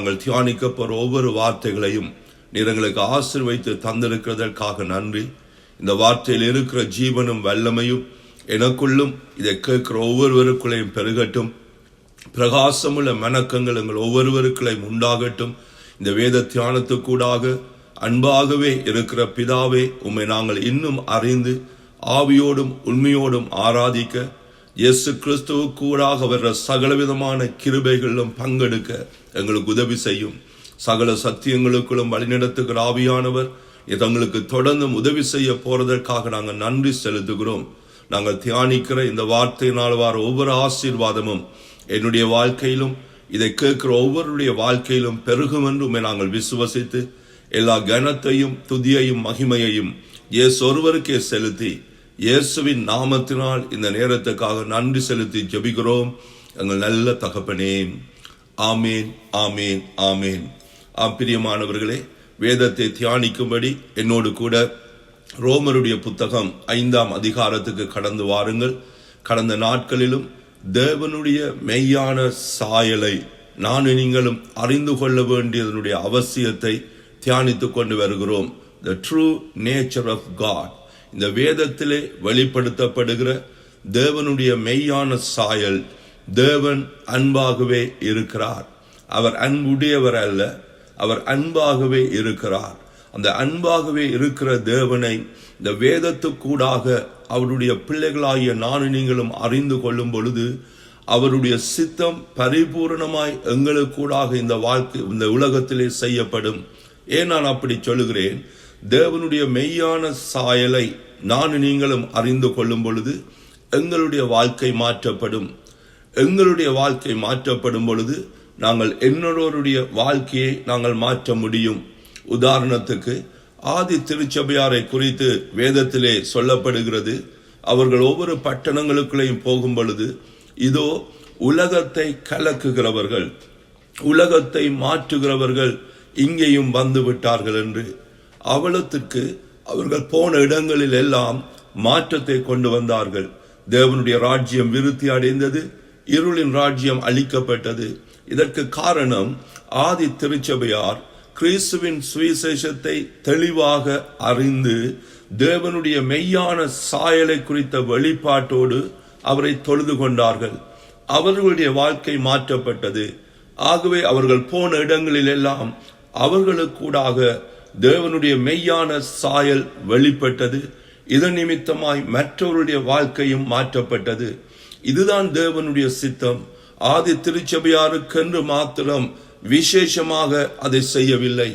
நாங்கள் தியானிக்க போற ஒவ்வொரு வார்த்தைகளையும் நீர் எங்களுக்கு ஆசீர்வதித்து தந்திருக்கிறதற்காக நன்றி. இந்த வார்த்தையில் இருக்கிற ஜீவனும் வல்லமையும் எனக்குள்ளும் இதை கேட்கிற ஒவ்வொருவருக்குள்ளையும் பெருகட்டும். பிரகாசமுள்ள மனக்கங்கள் எங்கள் ஒவ்வொருவருக்குள்ளையும் உண்டாகட்டும். இந்த வேத தியானத்துக்கூடாக அன்பாகவே இருக்கிற பிதாவே, உம்மை நாங்கள் இன்னும் அறிந்து ஆவியோடும் உண்மையோடும் ஆராதிக்க, இயேசு கிறிஸ்துவுக்கூடாக வர்ற சகலவிதமான கிருபைகளிலும் பங்கெடுக்க எங்களுக்கு உதவி செய்யும். சகல சத்தியங்களுக்குள்ளும் வழிநடத்துகிற ஆவியானவர் எங்களுக்கு தொடர்ந்து உதவி செய்ய போறதற்காக நாங்கள் நன்றி செலுத்துகிறோம். நாங்கள் தியானிக்கிற இந்த வார்த்தையினால் வர ஒவ்வொரு ஆசீர்வாதமும் என்னுடைய வாழ்க்கையிலும் இதை கேட்கிற ஒவ்வொருடைய வாழ்க்கையிலும் பெருகும் என்று நாங்கள் விசுவசித்து எல்லா கனத்தையும் துதியையும் மகிமையையும் இயேசு ஒருவருக்கே செலுத்தி இயேசுவின் நாமத்தினால் இந்த நேரத்துக்காக நன்றி செலுத்தி ஜெபிக்கிறோம் எங்கள் நல்ல தகப்பனே. ஆமேன், ஆமேன், ஆமேன். பிரியமானவர்களே, வேதத்தை தியானிக்கும்படி என்னோடு கூட ரோமருடைய புத்தகம் 5ஆம் அதிகாரத்துக்கு கடந்து வாருங்கள். கடந்த நாட்களிலும் தேவனுடைய மெய்யான சாயலை நானும் நீங்களும் அறிந்து கொள்ள வேண்டியதனுடைய அவசியத்தை தியானித்துக் கொண்டு வருகிறோம். The true nature of God. இந்த வேதத்திலே வெளிப்படுத்தப்படுகிற தேவனுடைய மெய்யான சாயல், தேவன் அன்பாகவே இருக்கிறார். அவர் அன்புடையவர் அல்ல, அவர் அன்பாகவே இருக்கிறார். அந்த அன்பாகவே இருக்கிற தேவனை இந்த வேதத்துக்கூடாக அவருடைய பிள்ளைகளாகிய நானும் நீங்களும் அறிந்து கொள்ளும் பொழுது அவருடைய சித்தம் பரிபூர்ணமாய் எங்களுக்கூடாக இந்த உலகத்திலே செய்யப்படும். ஏன் நான் அப்படி சொல்லுகிறேன்? தேவனுடைய மெய்யான சாயலை நானும் நீங்களும் அறிந்து கொள்ளும் பொழுது எங்களுடைய வாழ்க்கை மாற்றப்படும். எங்களுடைய வாழ்க்கை மாற்றப்படும் பொழுது நாங்கள் என்னோருடைய வாழ்க்கையை நாங்கள் மாற்ற முடியும். உதாரணத்துக்கு ஆதி திருச்சபையாரை குறித்து வேதத்திலே சொல்லப்படுகிறது. அவர்கள் ஒவ்வொரு பட்டணங்களுக்குள்ளேயும் போகும் பொழுது, இதோ உலகத்தை கலக்குகிறவர்கள், உலகத்தை மாற்றுகிறவர்கள் இங்கேயும் வந்து விட்டார்கள் என்று. அவலத்திற்கு அவர்கள் போன இடங்களில் எல்லாம் மாற்றத்தை கொண்டு வந்தார்கள். தேவனுடைய ராஜ்யம் விருத்தி அடைந்தது, இருளின் ராஜ்யம் அழிக்கப்பட்டது. இதற்கு காரணம் ஆதி திருச்சபையார் கிறிஸ்துவின் சுவிசேஷத்தை தெளிவாக அறிந்து தேவனுடைய மெய்யான சாயலை குறித்த வெளிப்பாட்டோடு அவரை தொழுது கொண்டார்கள். அவர்களுடைய வாழ்க்கை மாற்றப்பட்டது. ஆகவே அவர்கள் போன இடங்களில் எல்லாம் அவர்களுக்கூடாக தேவனுடைய மெய்யான சாயல் வெளிப்பட்டது. இதன் நிமித்தமாய் மற்றவருடைய வாழ்க்கையும் மாற்றப்பட்டது. இதுதான் தேவனுடைய சித்தம். ஆதி திருச்சபையாருக்கென்று மாத்திரம் விசேஷமாக அதை செய்யவில்லை.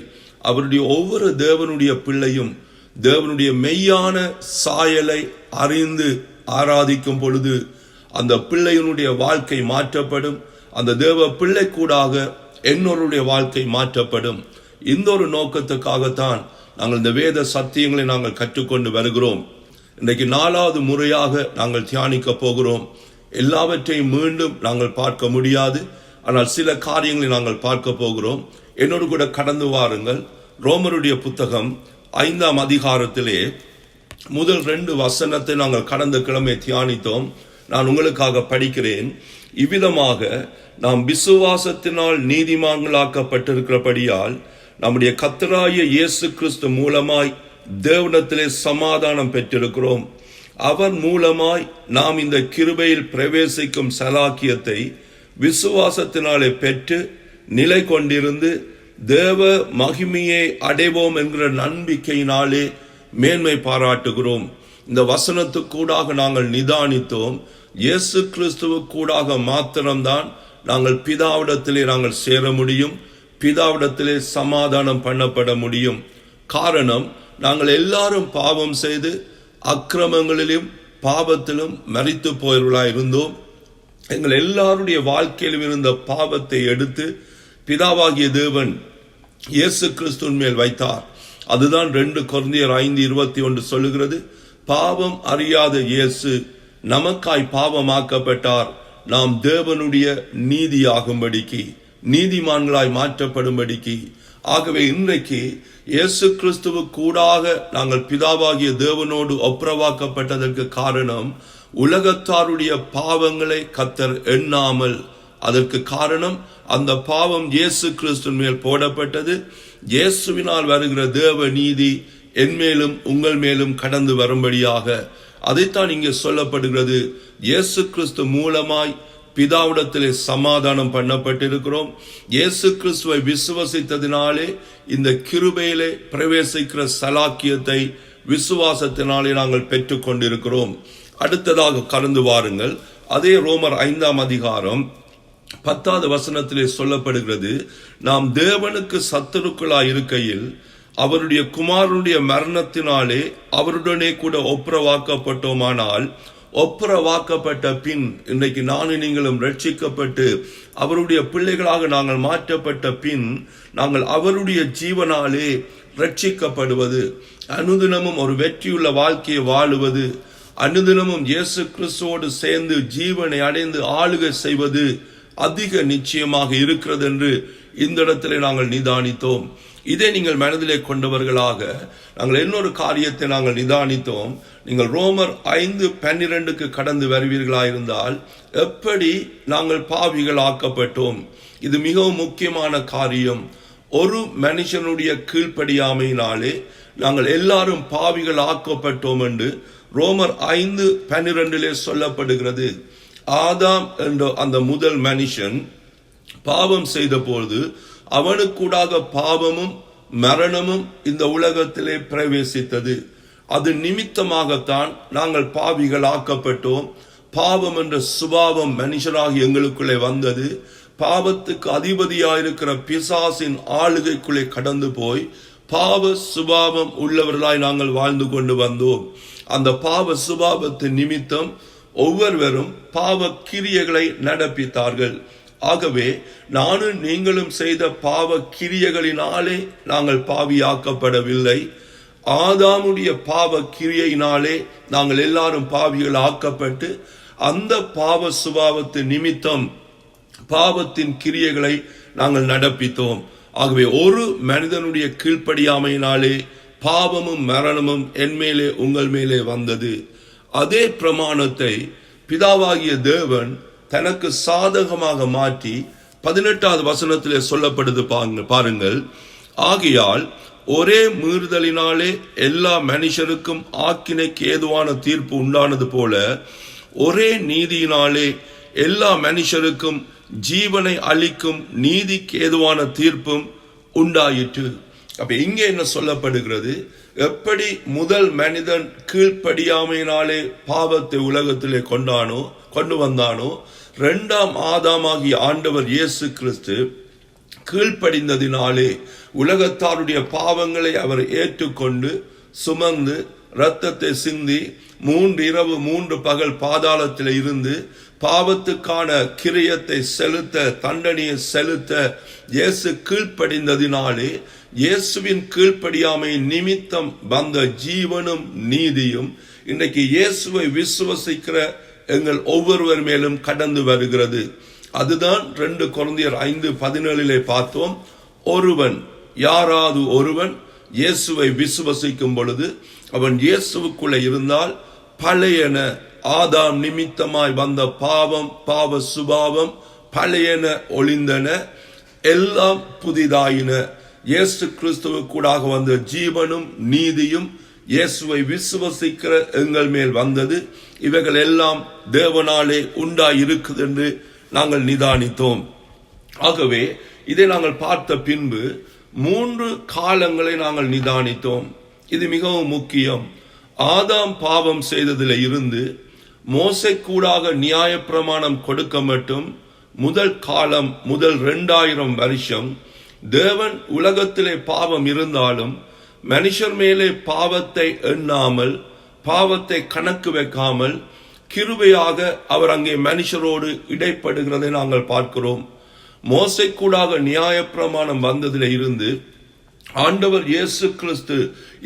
அவருடைய ஒவ்வொரு தேவனுடைய பிள்ளையும் தேவனுடைய மெய்யான சாயலை அறிந்து ஆராதிக்கும் பொழுது அந்த பிள்ளையினுடைய வாழ்க்கை மாற்றப்படும். அந்த தேவ பிள்ளை கூடாக என்னோருடைய வாழ்க்கை மாற்றப்படும். இந்த ஒரு நோக்கத்துக்காகத்தான் நாங்கள் இந்த வேத சத்தியங்களை நாங்கள் கற்றுக்கொண்டு வருகிறோம். இன்றைக்கு 4வது முறையாக நாங்கள் தியானிக்க போகிறோம். எல்லாவற்றையும் மீண்டும் நாங்கள் பார்க்க முடியாது, ஆனால் சில காரியங்களை நாங்கள் பார்க்க போகிறோம். என்னோடு கூட கடந்து வாருங்கள். ரோமருடைய புத்தகம் 5ஆம் அதிகாரத்திலே முதல் 2 வசனத்தை நாங்கள் கடந்த கிழமை தியானித்தோம். நான் உங்களுக்காக படிக்கிறேன். இவ்விதமாக நாம் விசுவாசத்தினால் நீதிமான்களாக்கப்பட்டிருக்கிறபடியால் நம்முடைய கர்த்தராகிய இயேசு கிறிஸ்து மூலமாய் தேவனிடத்திலே சமாதானம் பெற்றிருக்கிறோம். அவர் மூலமாய் நாம் இந்த கிருபையில் பிரவேசிக்கும் சலாக்கியத்தை விசுவாசத்தினாலே பெற்று நிலை கொண்டிருந்து தேவ மகிமையை அடைவோம் என்கிற நம்பிக்கையினாலே மேன்மை பாராட்டுகிறோம். இந்த வசனத்துக்கூடாக நாங்கள் நிதானித்தோம். இயேசு கிறிஸ்துவுக்கூடாக மாத்திரம்தான் நாங்கள் பிதாவிடத்திலே நாங்கள் சேர முடியும், பிதாவிடத்திலே சமாதானம் பண்ணப்பட முடியும். காரணம், நாங்கள் எல்லாரும் பாவம் செய்து அக்கிரமங்களிலும் பாவத்திலும் மரித்து போயவர்களாய் இருந்தோம். எங்கள் எல்லாருடைய வாழ்க்கையிலும் இருந்த பாவத்தை எடுத்து பிதாவாகிய தேவன் இயேசு கிறிஸ்துவின் மேல் வைத்தார். அதுதான் 2 கொரிந்தியர் 5:21 சொல்லுகிறது. பாவம் அறியாத இயேசு நமக்காய் பாவமாக்கப்பட்டார், நாம் தேவனுடைய நீதியாகும்படிக்கு, நீதிமான்களாய் மாற்றப்படும்படிக்கு. ஆகவே இன்றைக்கு இயேசு கிறிஸ்துவுக்கூடாக நாங்கள் பிதாவாகிய தேவனோடு ஒப்புரவாக்கப்பட்டதற்கு காரணம், உலகத்தாருடைய பாவங்களை கர்த்தர் எண்ணாமல் அதற்கு காரணம் அந்த பாவம் இயேசு கிறிஸ்துவின் மேல் போடப்பட்டது. இயேசுவினால் வருகிற தேவ நீதி என் மேலும் உங்கள் மேலும் கடந்து வரும்படியாக அதைத்தான் இங்கே சொல்லப்படுகிறது. இயேசு கிறிஸ்து மூலமாய் பிதாவிடத்திலே சமாதானம் பண்ணப்பட்டிருக்கிறோம். இயேசு கிறிஸ்துவை விசுவசித்ததினாலே இந்த கிருபையிலே பிரவேசிக்கிற சலாக்கியத்தை விசுவாசத்தினாலே நாங்கள் பெற்றுக் கொண்டிருக்கிறோம். அடுத்ததாக கடந்து வாருங்கள். அதே ரோமர் 5ஆம் அதிகாரம் 10வது வசனத்திலே சொல்லப்படுகிறது, நாம் தேவனுக்கு சத்துருக்களாய் இருக்கையில் அவருடைய குமாரனுடைய மரணத்தினாலே அவருடனே கூட ஒப்புரவாக்கப்பட்டோமானால், ஒப்புரவாக்கப்பட்ட பின் இன்றைக்கு நானும் நீங்களும் ரட்சிக்கப்பட்டு அவருடைய பிள்ளைகளாக நாங்கள் மாற்றப்பட்ட பின் நாங்கள் அவருடைய ஜீவனாலே ரட்சிக்கப்படுவது, அனுதினமும் ஒரு வெற்றியுள்ள வாழ்க்கையை வாழுவது, அனுதினமும் இயேசு கிறிஸ்துவோடு சேர்ந்து ஜீவனை அடைந்து ஆளுகை செய்வது அதிக நிச்சயமாக இருக்கிறது என்று இந்த இடத்திலே நாங்கள் நிதானித்தோம். இதை நீங்கள் மனதிலே கொண்டவர்களாக நாங்கள் இன்னொரு காரியத்தை நாங்கள் நிதானித்தோம். நீங்கள் ரோமர் 5:12 கடந்து வருவீர்களாயிருந்தால் எப்படி நாங்கள் பாவிகள் ஆக்கப்பட்டோம். இது மிகவும் முக்கியமான காரியம். ஒரு மனுஷனுடைய கீழ்ப்படியாமையினாலே நாங்கள் எல்லாரும் பாவிகள் ஆக்கப்பட்டோம் என்று ரோமர் 5:12 சொல்லப்படுகிறது. ஆதாம் என்ற அந்த முதல் மனுஷன் பாவம் செய்த பொழுது அவனுக்கூடாக பாவமும் மரணமும் இந்த உலகத்திலே பிரவேசித்தது. அது நிமித்தமாகத்தான் நாங்கள் பாவிகள் ஆக்கப்பட்டோம். பாவம் என்ற சுபாவம் மனுஷனாகி எங்களுக்குள்ளே வந்தது. பாவத்துக்கு அதிபதியாயிருக்கிற பிசாசின் ஆளுகைக்குள்ளே கடந்து போய் பாவ சுபாவம் உள்ளவர்களாய் நாங்கள் வாழ்ந்து கொண்டு வந்தோம். அந்த பாவ சுபாவத்தின் நிமித்தம் ஒவ்வொருவரும் பாவ கிரியைகளை நடப்பித்தார்கள். ஆகவே நானும் நீங்களும் செய்த பாவ கிரியைகளினாலே நாங்கள் பாவியாக்கப்படவில்லை. ஆதாமுடைய பாவ கிரியையினாலே நாங்கள் எல்லாரும் பாவிகள் ஆக்கப்பட்டு அந்த பாவ சுபாவத்தின் நிமித்தம் பாவத்தின் கிரியைகளை நாங்கள் நடப்பித்தோம். ஆகவே ஒரு மனிதனுடைய கீழ்ப்படியாமையினாலே பாவமும் மரணமும் என் மேலே உங்கள் மேலே வந்தது. அதே பிரமாணத்தை பிதாவாகிய தேவன் தனக்கு சாதகமாக மாற்றி 18வது வசனத்திலே சொல்லப்படுது பாருங்கள். ஆகையால் ஒரே மீறுதலினாலே எல்லா மனுஷருக்கும் ஆக்கினைக்கு ஏதுவான தீர்ப்பு உண்டானது போல ஒரே நீதியினாலே எல்லா மனுஷருக்கும் ஜீவனை அளிக்கும் நீதிக்கு ஏதுவான தீர்ப்பும் உண்டாயிற்று. அப்ப இங்கே என்ன சொல்லப்படுகிறது? எப்படி முதல் மனிதன் கீழ்ப்படியாமையினாலே பாவத்தை உலகத்திலே கொண்டு வந்தானோ, 2ஆம் ஆதாமாகிய ஆண்டவர் இயேசு கிறிஸ்து கீழ்ப்படிந்ததினாலே உலகத்தாருடைய பாவங்களை அவர் ஏற்றுக்கொண்டு சுமந்து இரத்தத்தை சிந்தி 3 இரவு 3 பகல் பாதாளத்தில் இருந்து பாவத்துக்கான கிரியத்தை செலுத்த, தண்டனையை செலுத்த இயேசு கீழ்ப்படிந்ததினாலே இயேசுவின் கீழ்ப்படியாமை நிமித்தம் வந்த ஜீவனும் நீதியும் இன்றைக்கு இயேசுவை விசுவசிக்கிற எங்கள் ஒவ்வொருவர் மேலும் கடந்து வருகிறது. அதுதான் 2 கொரிந்தியர் 5:17 பார்த்தோம். யாராவது ஒருவன் இயேசுவை விசுவசிக்கும் பொழுது அவன் இயேசுவுக்குள்ளே இருந்தால் பழையன, ஆதாம் நிமித்தமாய் வந்த பாவம், பாவ சுபாவம் பழையன ஒளிந்தன, எல்லாம் புதிதாயின. இயேசு கிறிஸ்துவுக்கூடாக வந்த ஜீவனும் நீதியும் இயேசுவை விசுவசிக்கிற எங்கள் மேல் வந்தது. இவைகள் எல்லாம் தேவனாலே உண்டாயிருக்குது என்று நாங்கள் நிதானித்தோம். ஆகவே இதை நாங்கள் பார்த்த பின்பு 3 காலங்களை நாங்கள் நிதானித்தோம். இது மிகவும் முக்கியம். ஆதாம் பாவம் செய்ததில் இருந்து மோசைக்கூடாக நியாயப்பிரமாணம் கொடுக்க மட்டும் முதல் காலம், முதல் 2000 வருஷம் தேவன் உலகத்திலே பாவம் இருந்தாலும் மனுஷர் மேலே பாவத்தை எண்ணாமல், பாவத்தை கணக்கு வைக்காமல் கிருபையாக அவர் அங்கே மனுஷரோடு இடைப்படுகிறதை நாங்கள் பார்க்கிறோம். மோசைக்கூடாக நியாயப்பிரமாணம் வந்ததில் இருந்து ஆண்டவர் இயேசு கிறிஸ்து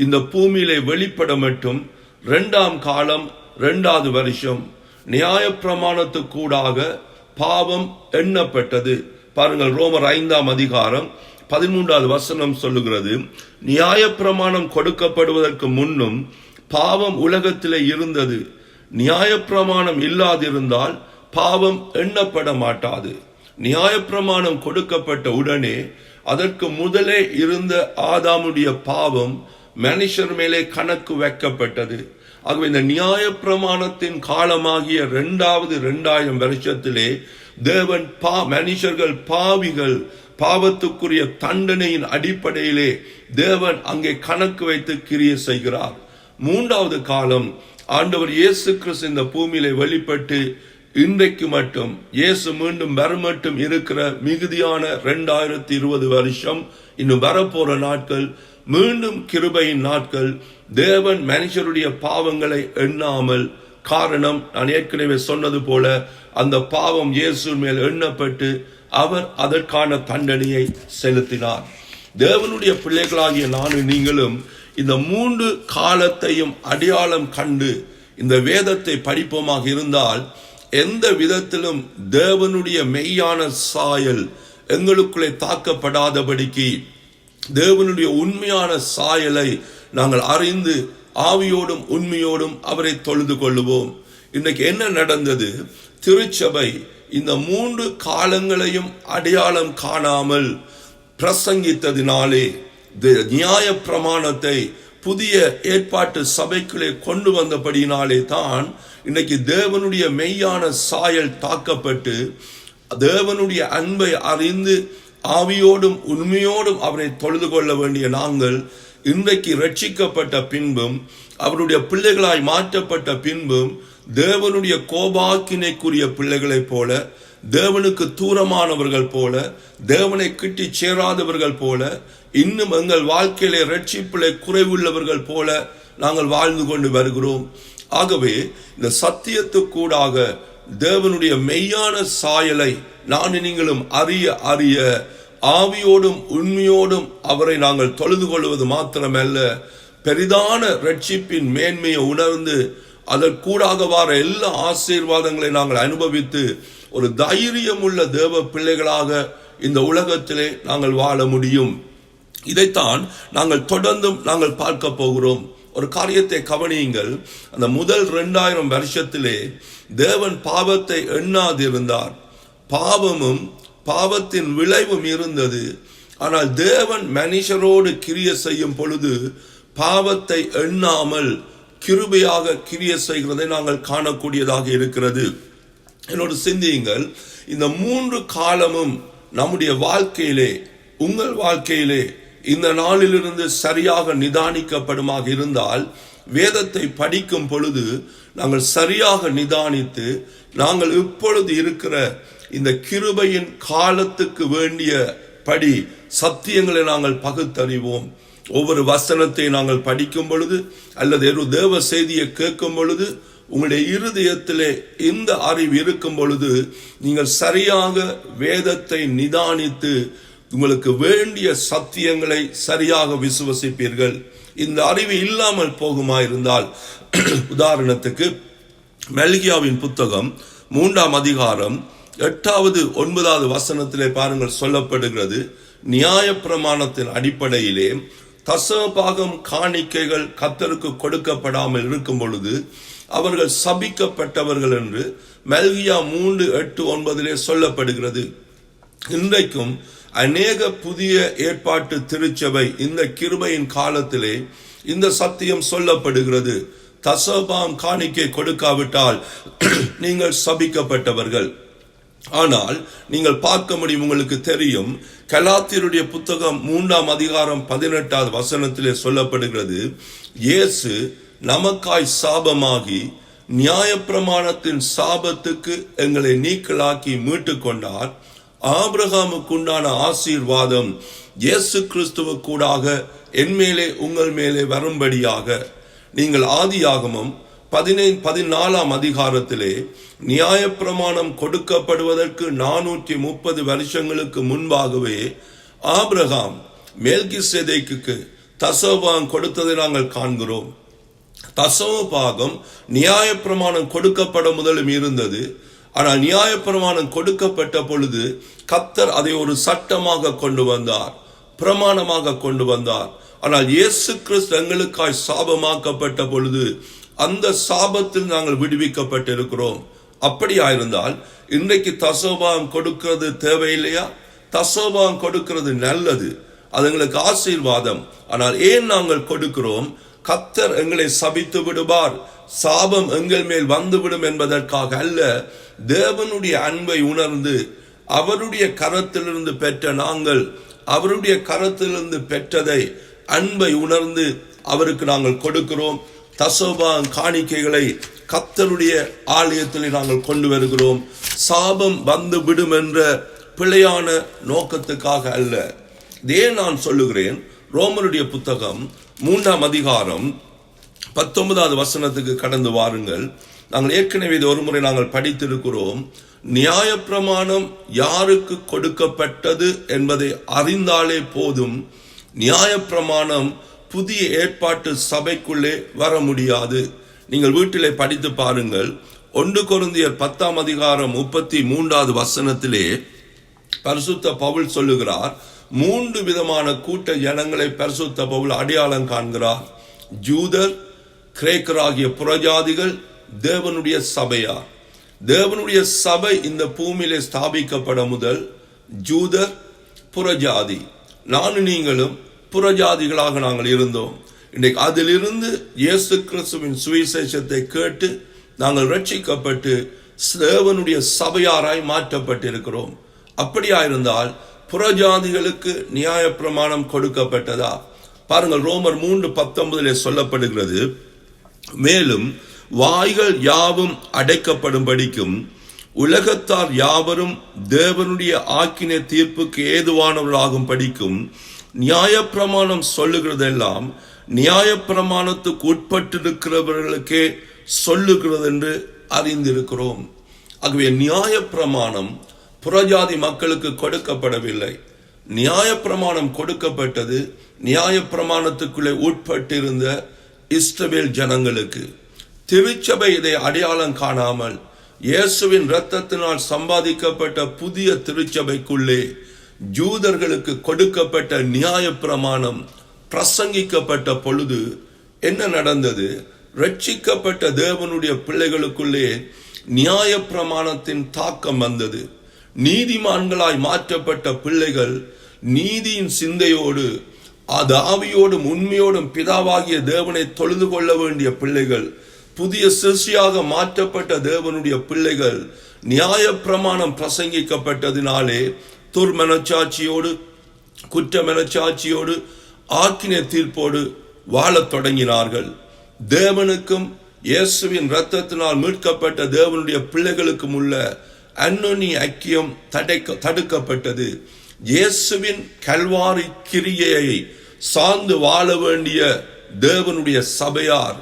இந்த பூமியிலே வெளிப்பட மட்டும் 2ஆம் காலம், 2வது வருஷம் நியாயப்பிரமாணத்துக்கூடாக பாவம் எண்ணப்பட்டது. பாருங்கள், ரோமர் 5ஆம் அதிகாரம் 13வது வசனம் சொல்லுகிறது, நியாயப்பிரமாணம் கொடுக்கப்படுவதற்கு முன்னும் பாவம் உலகத்திலே இருந்தது. நியாயப்பிரமாணம் இல்லாதிருந்தால் பாவம் எண்ணப்பட மாட்டாது. நியாயப்பிரமாணம் கொடுக்கப்பட்ட உடனே அதற்கு முதலே இருந்த ஆதாமுடைய பாவம் மனுஷர் மேலே கணக்கு வைக்கப்பட்டது. ஆகவே இந்த நியாயப்பிரமாணத்தின் காலமாகிய 2000 வருஷத்திலே தேவன் மனுஷர்கள் பாவிகள், பாவத்துக்குரிய தண்டனையின் அடிப்படையிலே தேவன் அங்கே கணக்கு வைத்து கிரியை செய்கிறார். 3வது காலம் ஆண்டவர் இயேசு கிறிஸ்து இந்த பூமியிலே வெளிப்பட்டு இன்றைக்கு மட்டும் இயேசு மீண்டும் வரமட்டும் இருக்கிற மிகுதியான 2020 வருஷம், இன்னும் வரப்போற நாட்கள் மீண்டும் கிருபையின் நாட்கள். தேவன் மனுஷருடைய பாவங்களை எண்ணாமல், காரணம் நான் ஏற்கனவே சொன்னது போல அந்த பாவம் இயேசு மேல் எண்ணப்பட்டு அவர் அதற்கான தண்டனையை செலுத்தினார். தேவனுடைய பிள்ளைகளாகிய நானும் நீங்களும் இந்த 3 காலத்தையும் அடையாளம் கண்டு இந்த வேதத்தை படிப்போமாக இருந்தால் எந்த விதத்திலும் தேவனுடைய மெய்யான சாயல் எங்களுக்குள்ளே தாக்கப்படாதபடிக்கு தேவனுடைய உண்மையான சாயலை நாங்கள் அறிந்து ஆவியோடும் உண்மையோடும் அவரை தொழுது கொள்ளுவோம். இன்னைக்கு என்ன நடந்தது? திருச்சபை இந்த 3 காலங்களையும் அடையாளம் காணாமல் பிரசங்கித்ததினாலே நியாய பிரமாணத்தை புதிய ஏற்பாட்டு சபைக்குள்ளே கொண்டு வந்தபடியினாலே தான் இன்னைக்கு தேவனுடைய மெய்யான சாயல் தாக்கப்பட்டு தேவனுடைய அன்பை அறிந்து ஆவியோடும் உண்மையோடும் அவரை தொழுது கொள்ள வேண்டிய நாங்கள் இன்றைக்கு ரட்சிக்கப்பட்ட பின்பும் அவருடைய பிள்ளைகளாய் மாற்றப்பட்ட பின்பும் தேவனுடைய கோபாக்கினைக்குரிய பிள்ளைகளைப் போல, தேவனுக்கு தூரமானவர்கள் போல, தேவனை கிட்டி சேராதவர்கள் போல, இன்னும் எங்கள் வாழ்க்கையிலே ரட்சிப்பிலே குறைவுள்ளவர்கள் போல நாங்கள் வாழ்ந்து கொண்டு வருகிறோம். ஆகவே இந்த சத்தியத்துக்கூடாக தேவனுடைய மெய்யான சாயலை நான் நீங்களும் அறிய அறிய ஆவியோடும் உண்மையோடும் அவரை நாங்கள் தொழுது கொள்வது மாத்திரமல்ல, பெரிதான ரட்சிப்பின் மேன்மையை உணர்ந்து அதற்கூடாக வார எல்லா ஆசீர்வாதங்களை நாங்கள் அனுபவித்து ஒரு தைரியம் உள்ள தேவ பிள்ளைகளாக இந்த உலகத்திலே நாங்கள் வாழ முடியும். இதைத்தான் நாங்கள் தொடர்ந்தும் நாங்கள் பார்க்க போகிறோம். ஒரு காரியத்தை கவனியுங்கள். அந்த முதல் 2000 வருஷத்திலே தேவன் பாவத்தை எண்ணாதிருந்தார். பாவமும் பாவத்தின் விளைவும் இருந்தது. ஆனால் தேவன் மனுஷரோடு கிரியை செய்யும் பொழுது பாவத்தை எண்ணாமல் கிருபையாக கிரியை செய்கிறதை நாங்கள் காணக்கூடியதாக இருக்கிறது. என்னோடு சிந்தியுங்கள். இந்த 3 காலமும் நம்முடைய வாழ்க்கையிலே, உங்கள் வாழ்க்கையிலே இந்த நாளிலிருந்து சரியாக நிதானிக்கப்படுமாக இருந்தால், வேதத்தை படிக்கும் பொழுது நாங்கள் சரியாக நிதானித்து நாங்கள் இப்பொழுது இருக்கிற இந்த கிருபையின் காலத்துக்கு வேண்டிய படி சத்தியங்களை நாங்கள் பகுத்தறிவோம். ஒவ்வொரு வசனத்தை நாங்கள் படிக்கும் பொழுது அல்லது ஒரு தேவ செய்தியை கேட்கும் பொழுது உங்களுடைய இருதயத்திலே இந்த அறிவு இருக்கும் பொழுது நீங்கள் சரியாக வேதத்தை நிதானித்து உங்களுக்கு வேண்டிய சத்தியங்களை சரியாக விசுவசிப்பீர்கள். இந்த அறிவு இல்லாமல் போகுமாயிருந்தால், உதாரணத்துக்கு மல்கியாவின் புத்தகம் 3ஆம் அதிகாரம் 8வது 9வது வசனத்திலே பாருங்கள், சொல்லப்படுகிறது, நியாயப்பிரமாணத்தின் அடிப்படையிலே தசமபாகம் காணிக்கைகள் கர்த்தருக்கு கொடுக்கப்படாமல் இருக்கும் பொழுது அவர்கள் சபிக்கப்பட்டவர்கள் என்று மல்கியா 3:8-9 சொல்லப்படுகிறது. இன்றைக்கும் அநேக புதிய ஏற்பாட்டு திருச்சபை இந்த கிருபையின் காலத்திலே இந்த சத்தியம் சொல்லப்படுகிறது. தசமபாகம் காணிக்கை கொடுக்காவிட்டால் நீங்கள் சபிக்கப்பட்டவர்கள். ஆனால் நீங்கள் பார்க்க முடியும், உங்களுக்கு தெரியும், கலாத்தியருடைய புத்தகம் 3ஆம் அதிகாரம் 18வது வசனத்திலே சொல்லப்படுகிறது, இயேசு நமக்காய் சாபமாகி நியாயப்பிரமாணத்தின் சாபத்துக்கு எங்களை நீக்கலாக்கி மீட்டு கொண்டார். ஆபிரகாமுக்கு உண்டான ஆசீர்வாதம் இயேசு கிறிஸ்துவுக்கூடாக என் மேலே உங்கள் மேலே வரும்படியாக. நீங்கள் ஆதியாகமம் 14ஆம் அதிகாரத்திலே நியாயப்பிரமாணம் கொடுக்கப்படுவதற்கு 430 வருஷங்களுக்கு முன்பாகவே ஆபிரகாம் மெல்கிசேதேக்குக்கு தசமபாகம் கொடுத்ததை நாங்கள் காண்கிறோம். தசமபாகம் நியாயப்பிரமாணம் கொடுக்கப்பட முதலும் இருந்தது. ஆனால் நியாயப்பிரமாணம் கொடுக்கப்பட்ட பொழுது கர்த்தர் அதை ஒரு சட்டமாக கொண்டு வந்தார், பிரமாணமாக கொண்டு வந்தார். ஆனால் இயேசு கிறிஸ்து எங்களுக்காய் சாபமாக்கப்பட்ட பொழுது அந்த சாபத்தில் நாங்கள் விடுவிக்கப்பட்டிருக்கிறோம். அப்படியாயிருந்தால் இன்றைக்கு தசோபாகம் கொடுக்கிறது தேவையில்லையா? தசோபாகம் கொடுக்கிறது நல்லது, அது எங்களுக்கு ஆசீர்வாதம். ஆனால் ஏன் நாங்கள் கொடுக்கிறோம்? கர்த்தர் எங்களை சபித்து விடுவார், சாபம் எங்கள் மேல் வந்துவிடும் என்பதற்காக அல்ல. தேவனுடைய அன்பை உணர்ந்து அவருடைய கரத்திலிருந்து பெற்ற நாங்கள் அவருடைய கரத்திலிருந்து பெற்றதை அன்பை உணர்ந்து அவருக்கு நாங்கள் கொடுக்கிறோம். தசோபாகம் காணிக்கைகளை கர்த்தருடைய ஆலயத்தில் நாங்கள் கொண்டு வருகிறோம். சாபம் வந்து விடும் என்ற பிழையான நோக்கத்துக்காக அல்ல. இதே நான் சொல்லுகிறேன். ரோமருடைய புத்தகம் 3ஆம் அதிகாரம் 19வது வசனத்துக்கு கடந்து வாருங்கள். நாங்கள் ஏற்கனவே இது ஒரு முறை நாங்கள் படித்திருக்கிறோம். நியாயப்பிரமாணம் யாருக்கு கொடுக்கப்பட்டது என்பதை அறிந்தாலே போதும். நியாயப்பிரமாணம் புதிய ஏற்பாட்டு சபைக்குள்ளே வர முடியாது. நீங்கள் வீட்டிலே படித்து பாருங்கள். 1 கொரிந்தியர் 10ஆம் அதிகாரம் 33வது வசனத்திலே பரிசுத்த பவுல் சொல்லுகிறார், 3 விதமான கூட்ட ஜனங்களை பரிசுத்த பவுல் அடையாளம் காண்கிறார். ஜூதர், கிரேக்கராகிய புறஜாதிகள், தேவனுடைய சபையார். தேவனுடைய சபை இந்த பூமியிலே ஸ்தாபிக்கப்பட முதல் ஜூதர், புறஜாதி, நானும் நீங்களும் புறஜாதிகளாக நாங்கள் இருந்தோம். இன்றைக்கு அதிலிருந்து இயேசு கிறிஸ்துவின் சுவிசேஷத்தை கேட்டு நாங்கள் ரட்சிக்கப்பட்டு தேவனுடைய சபையாராய் மாற்றப்பட்டிருக்கிறோம். அப்படியாயிருந்தால் புறஜாதிகளுக்கு நியாயப்பிரமாணம் கொடுக்கப்பட்டதா? பாருங்கள், ரோமர் 3:19 சொல்லப்படுகிறது, மேலும் வாய்கள் யாவும் அடைக்கப்படும்படிக்கும் உலகத்தார் யாவரும் தேவனுடைய ஆக்கினை தீர்ப்புக்கு ஏதுவானவர்களாகும் படிக்கும் நியாயப்பிரமாணம் சொல்லுகிறதெல்லாம் நியாயப்பிரமாணத்துக்கு உட்பட்டிருக்கிறவர்களுக்கே சொல்லுகிறது என்று அறிந்திருக்கிறோம். ஆகவே நியாயப்பிரமாணம் புறஜாதி மக்களுக்கு கொடுக்கப்படவில்லை. நியாயப்பிரமாணம் கொடுக்கப்பட்டது நியாயப்பிரமாணத்துக்குள்ளே உட்பட்டிருந்த இஸ்ரவேல் ஜனங்களுக்கு. திருச்சபை இதை அடையாளம் காணாமல் இயேசுவின் இரத்தத்தினால் சம்பாதிக்கப்பட்ட புதிய திருச்சபைக்குள்ளே ஜூதர்களுக்கு கொடுக்கப்பட்ட நியாயப்பிரமாணம் பிரசங்கிக்கப்பட்ட பொழுது என்ன நடந்தது? ரட்சிக்கப்பட்ட தேவனுடைய பிள்ளைகளுக்குள்ளே நியாயப்பிரமாணத்தின் தாக்கம் வந்தது. நீதிமான்களாய் மாற்றப்பட்ட பிள்ளைகள் நீதியின் சிந்தையோடு ஆவியோடும் உண்மையோடும் பிதாவாகிய தேவனை தொழுது கொள்ள வேண்டிய பிள்ளைகள், புதிய சிருஷ்டியாக மாற்றப்பட்ட தேவனுடைய பிள்ளைகள் நியாயப்பிரமாணம் பிரசங்கிக்கப்பட்டதினாலே துர்மனச்சாட்சியோடு, குற்ற மனச்சாட்சியோடு, ஆக்கினை தீர்ப்போடு வாழத் தொடங்கினார்கள். தேவனுக்கும் இயேசுவின் இரத்தத்தினால் மீட்கப்பட்ட தேவனுடைய பிள்ளைகளுக்கும் உள்ள அந்யோன்ய ஐக்கியம் தடுக்கப்பட்டது. இயேசுவின் கல்வாரி கிரியையை சார்ந்து வாழ வேண்டிய தேவனுடைய சபையார்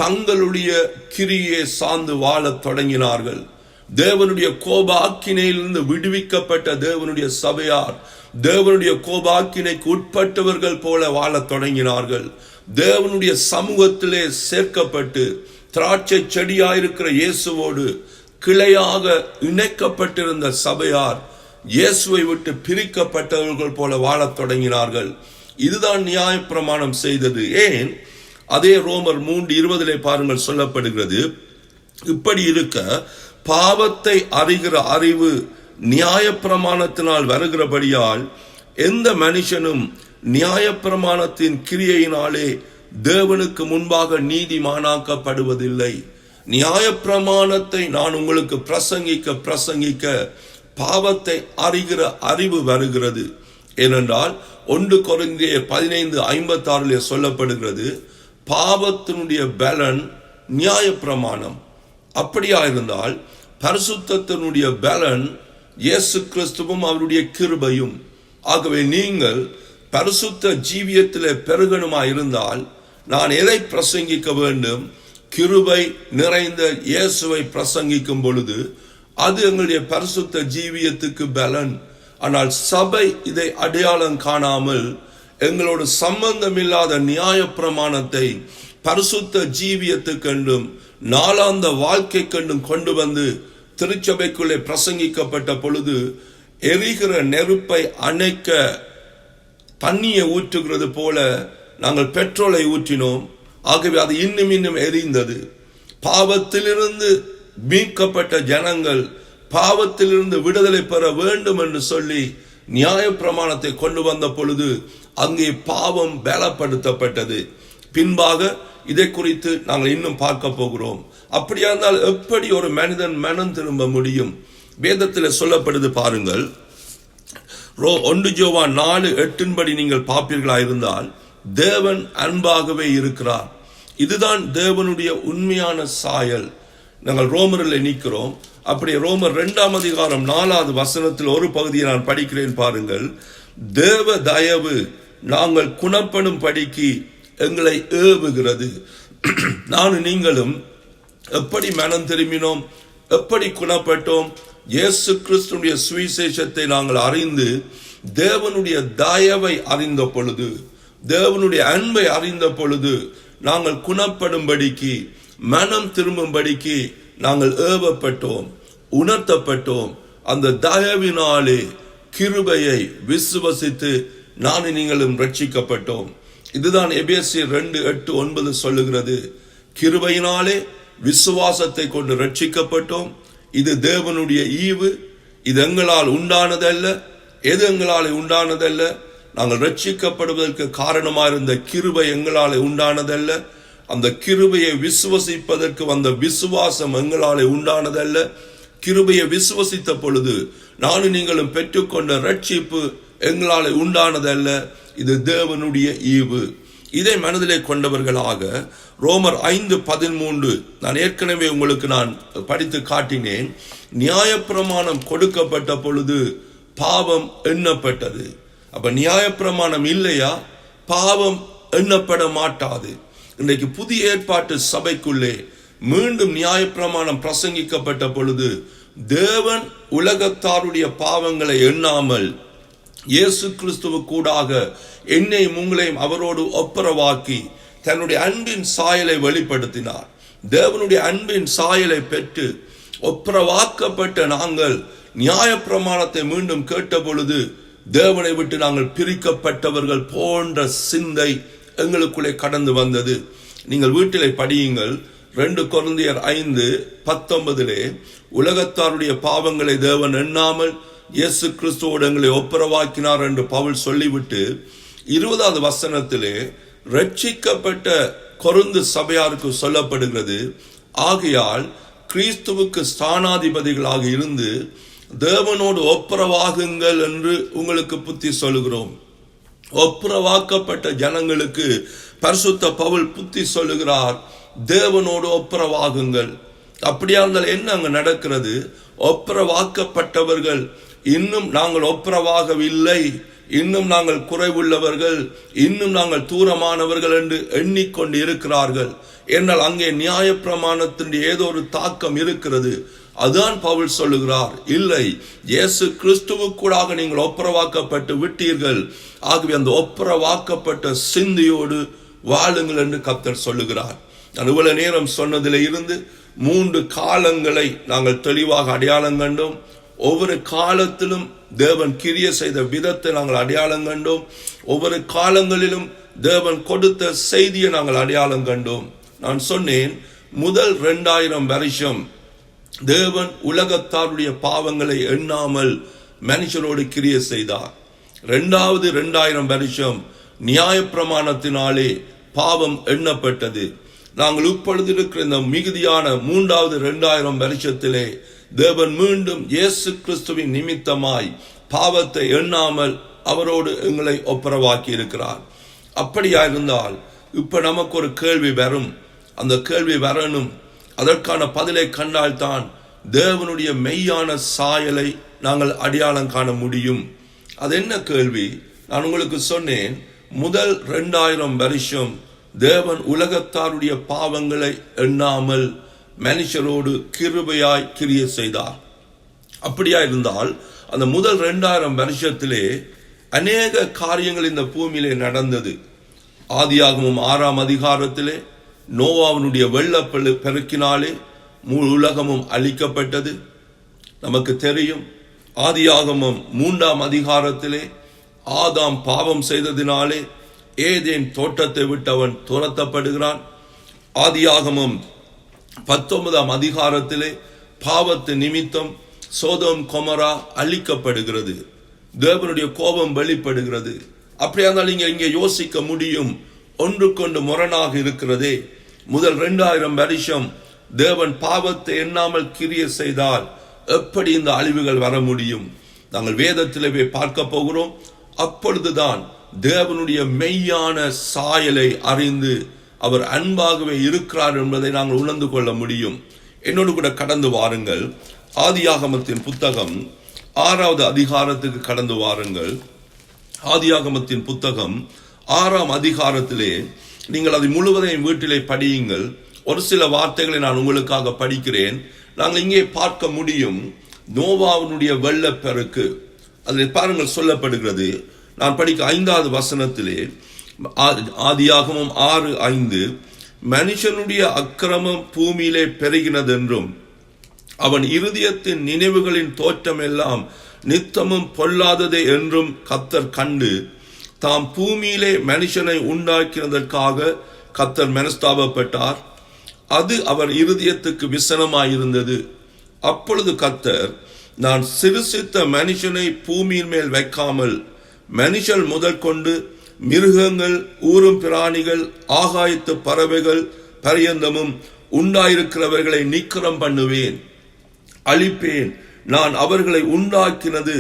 தங்களுடைய கிரியை சார்ந்து வாழத் தொடங்கினார்கள். தேவனுடைய கோபாக்கினையிலிருந்து விடுவிக்கப்பட்ட தேவனுடைய சபையார் தேவனுடைய கோபாக்கினைக்கு உட்பட்டவர்கள் போல வாழத் தொடங்கினார்கள். தேவனுடைய சமூகத்திலே சேர்க்கப்பட்டு திராட்சை செடியாயிருக்கிற இயேசுவோடு கிளையாக இணைக்கப்பட்டிருந்த சபையார் இயேசுவை விட்டு பிரிக்கப்பட்டவர்கள் போல வாழத் தொடங்கினார்கள். இதுதான் நியாயப்பிரமாணம் செய்தது. ஏன்? அதே ரோமர் 3:20 பாருங்கள், சொல்லப்படுகிறது, இப்படி இருக்க பாவத்தை அறிகிற அறிவு நியாயப்பிரமாணத்தினால் வருகிறபடியால் எந்த மனுஷனும் நியாயப்பிரமாணத்தின் கிரியையினாலே தேவனுக்கு முன்பாக நீதிமானாக்கப்படுவதில்லை. நியாயப்பிரமாணத்தை நான் உங்களுக்கு பிரசங்கிக்க பாவத்தை அறிகிற அறிவு வருகிறது. ஏனென்றால் 1 கொரிந்தியர் 15:56 சொல்லப்படுகிறது, பாவத்தினுடைய பலன் நியாயப்பிரமாணம். அப்படியாயிருந்தால் பரிசுத்தத்தினுடைய பலன் இயேசு கிறிஸ்துவும் அவருடைய கிருபையும். ஆகவே நீங்கள் பரிசுத்த ஜீவியத்திலே பெருகணுமாயிருந்தால் நான் எதை பிரசங்கிக்க வேண்டும்? கிருபை நிறைந்த இயேசுவை பிரசங்கிக்கும் பொழுது அது எங்களுடைய பரிசுத்த ஜீவியத்துக்கு பலன். ஆனால் சபை இதை அடையாளம் காணாமல் எங்களோடு சம்பந்தமில்லாத நியாயப்பிரமாணத்தை பரிசுத்த ஜீவியத்துக்கென்றும் நாளாந்த வாழ்க்கை கண்டும் கொண்டு வந்து திருச்சபைக்குள்ளே பிரசங்கிக்கப்பட்ட பொழுது எரிகிற நெருப்பை அணைக்க தண்ணியை ஊற்றுகிறது போல நாங்கள் பெட்ரோலை ஊற்றினோம். ஆகவே அது இன்னும் எரிந்தது. பாவத்திலிருந்து மீட்கப்பட்ட ஜனங்கள் பாவத்திலிருந்து விடுதலை பெற வேண்டும் என்று சொல்லி நியாயப்பிரமாணத்தை கொண்டு வந்த பொழுது அங்கே பாவம் பலப்படுத்தப்பட்டது. பின்பாக இதை குறித்து நாங்கள் இன்னும் பார்க்க போகிறோம். அப்படியா இருந்தால் எப்படி ஒரு மனிதன் மனம் திரும்ப முடியும்? வேதத்தில் சொல்லப்படுது பாருங்கள். 1 யோவான் 4:8 நீங்கள் பார்ப்பீர்களா இருந்தால், தேவன் அன்பாகவே இருக்கிறார். இதுதான் தேவனுடைய உண்மையான சாயல். நாங்கள் ரோமரில் நிற்கிறோம். அப்படி ரோமர் 2:4 ஒரு பகுதியை நான் படிக்கிறேன் பாருங்கள். தேவ தயவு நாங்கள் குணப்படும் படிக்கு எங்களை ஏவுகிறது. நானும் நீங்களும் எப்படி மனம் திரும்பினோம், எப்படி குணப்பட்டோம்? இயேசு கிறிஸ்துடைய சுவிசேஷத்தை நாங்கள் அறிந்து தேவனுடைய தயவை அறிந்த பொழுது, தேவனுடைய அன்பை அறிந்த பொழுது நாங்கள் குணப்படும்படிக்கு, மனம் திரும்பும்படிக்கு நாங்கள் ஏவப்பட்டோம், உணர்த்தப்பட்டோம். அந்த தயவினாலே கிருபையை விசுவசித்து நானும் நீங்களும் ரட்சிக்கப்பட்டோம். இதுதான் எபேசியர் 2:8-9 சொல்லுகிறது. கிருபையினாலே விசுவாசத்தை கொண்டு ரட்சிக்கப்பட்டோம். இது தேவனுடைய ஈவு. இது எங்களால் உண்டானதல்ல. எது எங்களால் உண்டானதல்ல? நாங்கள் ரட்சிக்கப்படுவதற்கு காரணமாக இருந்த கிருபை எங்களால் உண்டானதல்ல. அந்த கிருபையை விசுவசிப்பதற்கு வந்த விசுவாசம் எங்களால் உண்டானதல்ல. கிருபையை விசுவசித்த பொழுது நானும் நீங்களும் பெற்றுக்கொண்ட ரட்சிப்பு எங்களால் உண்டானதல்ல. இது தேவனுடைய ஈவு. இதை மனதிலே கொண்டவர்களாக ரோமர் 5:13 நான் ஏற்கனவே உங்களுக்கு நான் படித்து காட்டினேன். நியாயப்பிரமாணம் கொடுக்கப்பட்ட பொழுது பாவம் எண்ணப்பட்டது. அப்ப நியாயப்பிரமாணம் இல்லையா, பாவம் எண்ணப்பட மாட்டாது. இன்றைக்கு புதிய ஏற்பாட்டு சபைக்குள்ளே மீண்டும் நியாயப்பிரமாணம் பிரசங்கிக்கப்பட்ட பொழுது தேவன் உலகத்தாருடைய பாவங்களை எண்ணாமல் இயேசு கிறிஸ்துவ கூடாக என்னையும் உங்களையும் அவரோடு ஒப்புரவாக்கி தன்னுடைய அன்பின் சாயலை வெளிப்படுத்தினார். தேவனுடைய அன்பின் சாயலை பெற்று ஒப்புரவாக்கப்பட்ட நாங்கள் நியாயப்பிரமாணத்தை மீண்டும் கேட்ட பொழுது தேவனை விட்டு நாங்கள் பிரிக்கப்பட்டவர்கள் போன்ற சிந்தை எங்களுக்குள்ளே கடந்து வந்தது. நீங்கள் வீட்டிலே படியுங்கள். 2 கொரிந்தியர் 5:19 உலகத்தாருடைய பாவங்களை தேவன் எண்ணாமல் இயேசு கிறிஸ்துவோடு எங்களை ஒப்புரவாக்கினார் என்று பவுல் சொல்லிவிட்டு 20வது வசனத்திலே ரட்சிக்கப்பட்ட கொரிந்து சபையாருக்கு சொல்லப்படுகிறது, ஆகையால் கிறிஸ்துவுக்கு ஸ்தானாதிபதிகளாக இருந்து தேவனோடு ஒப்புரவாகுங்கள் என்று உங்களுக்கு புத்தி சொல்லுகிறோம். ஒப்புரவாக்கப்பட்ட ஜனங்களுக்கு பரிசுத்த பவுல் புத்தி சொல்லுகிறார், தேவனோடு ஒப்புரவாகுங்கள். அப்படியா இருந்தால் என்ன அங்க நடக்கிறது? ஒப்புரவாக்கப்பட்டவர்கள் இன்னும் நாங்கள் ஒப்புரவாகவில்லை, இன்னும் நாங்கள் குறைவுள்ளவர்கள், இன்னும் நாங்கள் தூரமானவர்கள் என்று எண்ணிக்கொண்டு இருக்கிறார்கள். என்னால் அங்கே நியாயப்பிரமாணத்தின் ஏதோ ஒரு தாக்கம் இருக்கிறது. அதான் பவுல் சொல்லுகிறார், இல்லை, இயேசு கிறிஸ்துவுக்கூடாக நீங்கள் ஒப்புரவாக்கப்பட்டு விட்டீர்கள். ஆகவே அந்த ஒப்புரவாக்கப்பட்ட சிந்தையோடு வாழுங்கள் என்று கர்த்தர் சொல்லுகிறார். நான் இவ்வளவு நேரம் சொன்னதில் இருந்து 3 காலங்களை நாங்கள் தெளிவாக அடையாளம் கண்டோம். ஒவ்வொரு காலத்திலும் தேவன் கிரிய செய்த விதத்தை நாங்கள் அடையாளம் கண்டோம். ஒவ்வொரு காலங்களிலும் தேவன் கொடுத்த செய்தியை நாங்கள் அடையாளம் கண்டோம். நான் சொன்னேன், முதல் 2000 வருஷம் தேவன் உலகத்தாருடைய பாவங்களை எண்ணாமல் மனுஷரோடு கிரிய செய்தார். 2வது 2000 வருஷம் நியாயப்பிரமாணத்தினாலே பாவம் எண்ணப்பட்டது. நாங்கள் இப்பொழுது இருக்கிற இந்த மிகுதியான 3வது 2000 வருஷத்திலே தேவன் மீண்டும் இயேசு கிறிஸ்துவின் நிமித்தமாய் பாவத்தை எண்ணாமல் அவரோடு எங்களை ஒப்புரவாக்கி இருக்கிறார். அப்படியா இருந்தால் இப்ப நமக்கு ஒரு கேள்வி வரும். அந்த கேள்வி வரணும். அதற்கான பதிலை கண்டால்தான் தேவனுடைய மெய்யான சாயலை நாங்கள் அடையாளம் காண முடியும். அது என்ன கேள்வி? நான் உங்களுக்கு சொன்னேன், முதல் 2000 வருஷம் தேவன் உலகத்தாருடைய பாவங்களை எண்ணாமல் மனுஷரோடு கிருபையாய் கிரிய செய்தார். அப்படியா இருந்தால் அந்த முதல் 2000 வருஷத்திலே அநேக காரியங்கள் இந்த பூமியிலே நடந்தது. ஆதியாகமம் 6ஆம் அதிகாரத்திலே நோவாவினுடைய வெள்ள பெருக்கினாலே முழு உலகமும் அழிக்கப்பட்டது. நமக்கு தெரியும். ஆதியாகமம் 3ஆம் அதிகாரத்திலே ஆதாம் பாவம் செய்ததினாலே ஏதேன் தோட்டத்தை விட்டு அவன் துரத்தப்படுகிறான். ஆதியாகமம் 19ஆம் அதிகாரத்திலே பாவத்து நிமித்தம் சோதோம் கொமரா அழிக்கப்படுகிறது, தேவனுடைய கோபம் வெளிப்படுகிறது. அப்படியா இருந்தால் இங்கே யோசிக்க முடியும், ஒன்றுக்கொண்டு முரணாக இருக்கிறதே. முதல் 2000 வருஷம் தேவன் பாவத்தை எண்ணாமல் கிரியை செய்தால் எப்படி இந்த அழிவுகள் வர முடியும்? நாங்கள் வேதத்திலே பார்க்க போகிறோம். அப்பொழுதுதான் தேவனுடைய மெய்யான சாயலை அறிந்து அவர் அன்பாகவே இருக்கிறார் என்பதை நாங்கள் உணர்ந்து கொள்ள முடியும். என்னோடு கூட கடந்து வாருங்கள். ஆதியாகமத்தின் புத்தகம் 6வது அதிகாரத்துக்கு கடந்து வாருங்கள். ஆதியாகமத்தின் புத்தகம் 6ஆம் அதிகாரத்திலே நீங்கள் அதை முழுவதையும் வீட்டிலே படியுங்கள். ஒரு சில வார்த்தைகளை நான் உங்களுக்காக படிக்கிறேன். நாங்கள் இங்கே பார்க்க முடியும் நோவாவினுடைய வெள்ளப்பெருக்கு. அதில் பாருங்கள், சொல்லப்படுகிறது. நான் படிக்க 5வது வசனத்திலே, ஆதியாகமம் 6:5, மனுஷனுடைய அக்கிரமம் பூமியிலே பெருகினதென்றும் அவன் இருதயத்தின் நினைவுகளின் தோற்றம் எல்லாம் நித்தமும் பொல்லாததே என்றும் கர்த்தர் கண்டு தாம் பூமியிலே மனுஷனை உண்டாக்கினதற்காக கர்த்தர் மனஸ்தாபப்பட்டார். அது அவர் இருதயத்துக்கு விசனமாயிருந்தது. அப்பொழுது கர்த்தர், நான் சிருஷ்டித்த மனுஷனை பூமியின் மேல் வைக்காமல் மனுஷன் முதல் கொண்டு மிருகங்கள், ஊரும் பிராணிகள், ஆகாயத்து பறவைகள் பரியந்தமும் உண்டாயிருக்கிறவர்களை நிக்கிரம் பண்ணுவேன், அழிப்பேன். நான் அவர்களை உண்டாக்கினது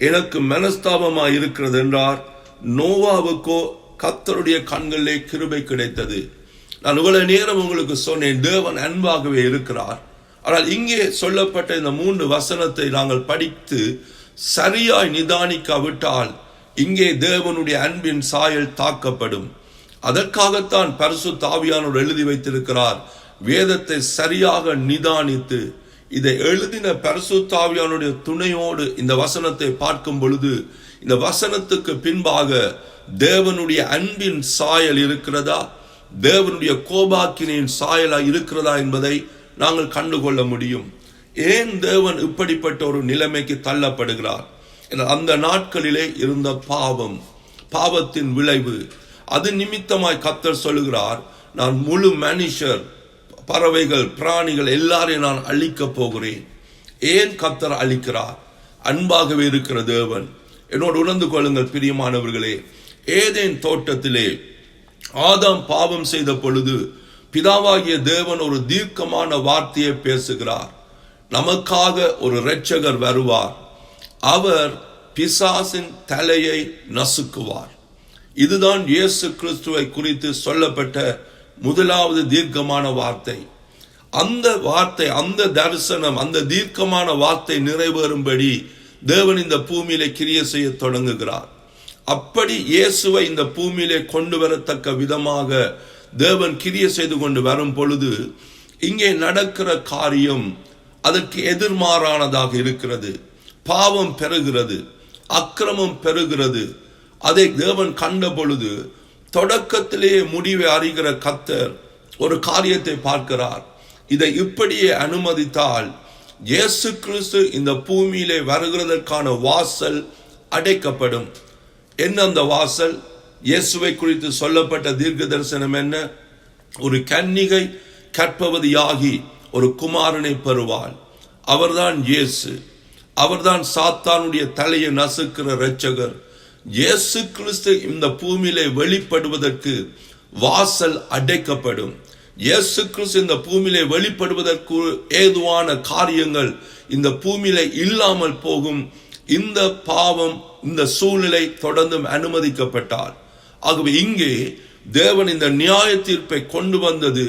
எனக்கு மனஸ்தாபமாயிருக்கிறது என்றார். நோவாவுக்கோ கர்த்தருடைய கண்களிலே கிருபை கிடைத்தது. நான் இவ்வளவு நேரம் உங்களுக்கு சொன்னேன், தேவன் அன்பாகவே இருக்கிறார். ஆனால் இங்கே சொல்லப்பட்ட இந்த 3 வசனத்தை நாங்கள் படித்து சரியாய் நிதானிக்காவிட்டால் இங்கே தேவனுடைய அன்பின் சாயல் தாக்கப்படும். அதற்காகத்தான் பரிசுத்த ஆவியானவர் எழுதி வைத்திருக்கிறார். வேதத்தை சரியாக நிதானித்து இதை எழுதின பரிசுத்த ஆவியானுடைய துணையோடு இந்த வசனத்தை பார்க்கும் பொழுது இந்த வசனத்துக்கு பின்பாக தேவனுடைய அன்பின் சாயல் இருக்கிறதா, தேவனுடைய கோபாக்கினின் சாயலா இருக்கிறதா என்பதை நாங்கள் கண்டுகொள்ள முடியும். ஏன் தேவன் இப்படிப்பட்ட ஒரு நிலைமைக்கு தள்ளப்படுகிறார்? அந்த நாட்களிலே இருந்த பாவத்தின் விளைவு, அது நிமித்தமாய் கர்த்தர் சொல்லுகிறார், நான் முழு மனுஷர், பறவைகள், பிராணிகள் எல்லாரையும் நான் அழிக்கப் போகிறேன். ஏன் கர்த்தர் அழிக்கிறார்? அன்பாகவே இருக்கிற தேவன். என்னோடு உணர்ந்து கொள்ளுங்கள் பிரியமானவர்களே. ஏதேன் தோட்டத்திலே ஆதாம் பாவம் செய்த பொழுது பிதாவாகிய தேவன் ஒரு தீர்க்கமான வார்த்தையை பேசுகிறார். நமக்காக ஒரு இரட்சகர் வருவார், அவர் பிசாசின் தலையை நசுக்குவார். இதுதான் இயேசு கிறிஸ்துவை குறித்து சொல்லப்பட்ட முதலாவது தீர்க்கமான வார்த்தை. அந்த வார்த்தை, அந்த தரிசனம், அந்த தீர்க்கமான வார்த்தை நிறைவேறும்படி தேவன் இந்த பூமியிலே கிரியை செய்ய தொடங்குகிறார். அப்படி இயேசுவை இந்த பூமியிலே கொண்டு வரத்தக்க விதமாக தேவன் கிரியை செய்து கொண்டு வரும் பொழுது இங்கே நடக்கிற காரியம் அதற்கு எதிர்மாறானதாக இருக்கிறது. பாவம் பெருகிறது, அக்கிரமம் பெருகிறது. அதை தேவன் கண்ட பொழுது தொடக்கத்திலேயே முடிவை அறிகிற கர்த்தர் ஒரு காரியத்தை பார்க்கிறார். இதை இப்படியே அனுமதித்தால் இயேசு கிறிஸ்து இந்த பூமியிலே வருகிறதற்கான வாசல் அடைக்கப்படும். என்ன அந்த வாசல்? இயேசுவை குறித்து சொல்லப்பட்ட தீர்க்க தரிசனம் என்ன? ஒரு கன்னிகை கற்பவதியாகி ஒரு குமாரனை பெறுவாள். அவர்தான் இயேசு. அவர்தான் சாத்தானுடைய தலையை நசுக்கிற இரட்சகர். இயேசு கிறிஸ்து இந்த பூமியிலே வெளிப்படுவதற்கு வாசல் அடைக்கப்படும். இயேசு கிறிஸ்து இந்த பூமியிலே வெளிப்படுவதற்கு ஏதுவான காரியங்கள் இந்த பூமியிலே இல்லாமல் போகும். இந்த பாவம், இந்த சூழ்நிலை தொடர்ந்தும் அனுமதிக்கப்பட்டால், ஆகவே இங்கே தேவன் இந்த நியாய தீர்ப்பை கொண்டு வந்தது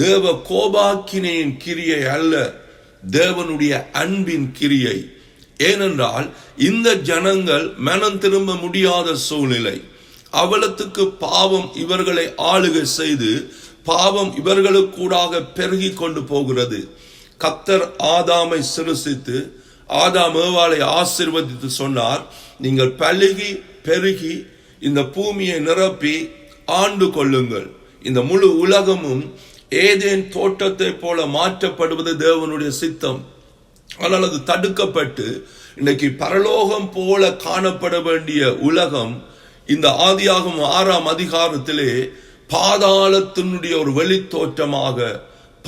தேவ கோபாக்கினையின் கிரியை அல்ல, தேவனுடைய அன்பின் கிரியை. ஏனென்றால் இந்த ஜனங்கள் மனம் திரும்ப முடியாத சூழ்நிலை. அவலத்துக்கு பாவம் இவர்களை ஆளுகை செய்து பாவம் இவர்களுக்கூடாக பெருகி கொண்டு போகிறது. கர்த்தர் ஆதாமை சிருஷ்டித்து ஆதாம் ஏவாளை ஆசீர்வதித்து சொன்னார், நீங்கள் பலுகி பெருகி இந்த பூமியை நிரப்பி ஆண்டு கொள்ளுங்கள். இந்த முழு உலகமும் ஏதேன் தோட்டத்தை போல மாற்றப்படுவது தேவனுடைய சித்தம். ஆனால் அது தடுக்கப்பட்டு இன்னைக்கு பரலோகம் போல காணப்பட வேண்டிய உலகம் இந்த ஆதியாகமம் 6ஆம் அதிகாரத்திலே பாதாளத்தினுடைய ஒரு வெளித்தோற்றமாக,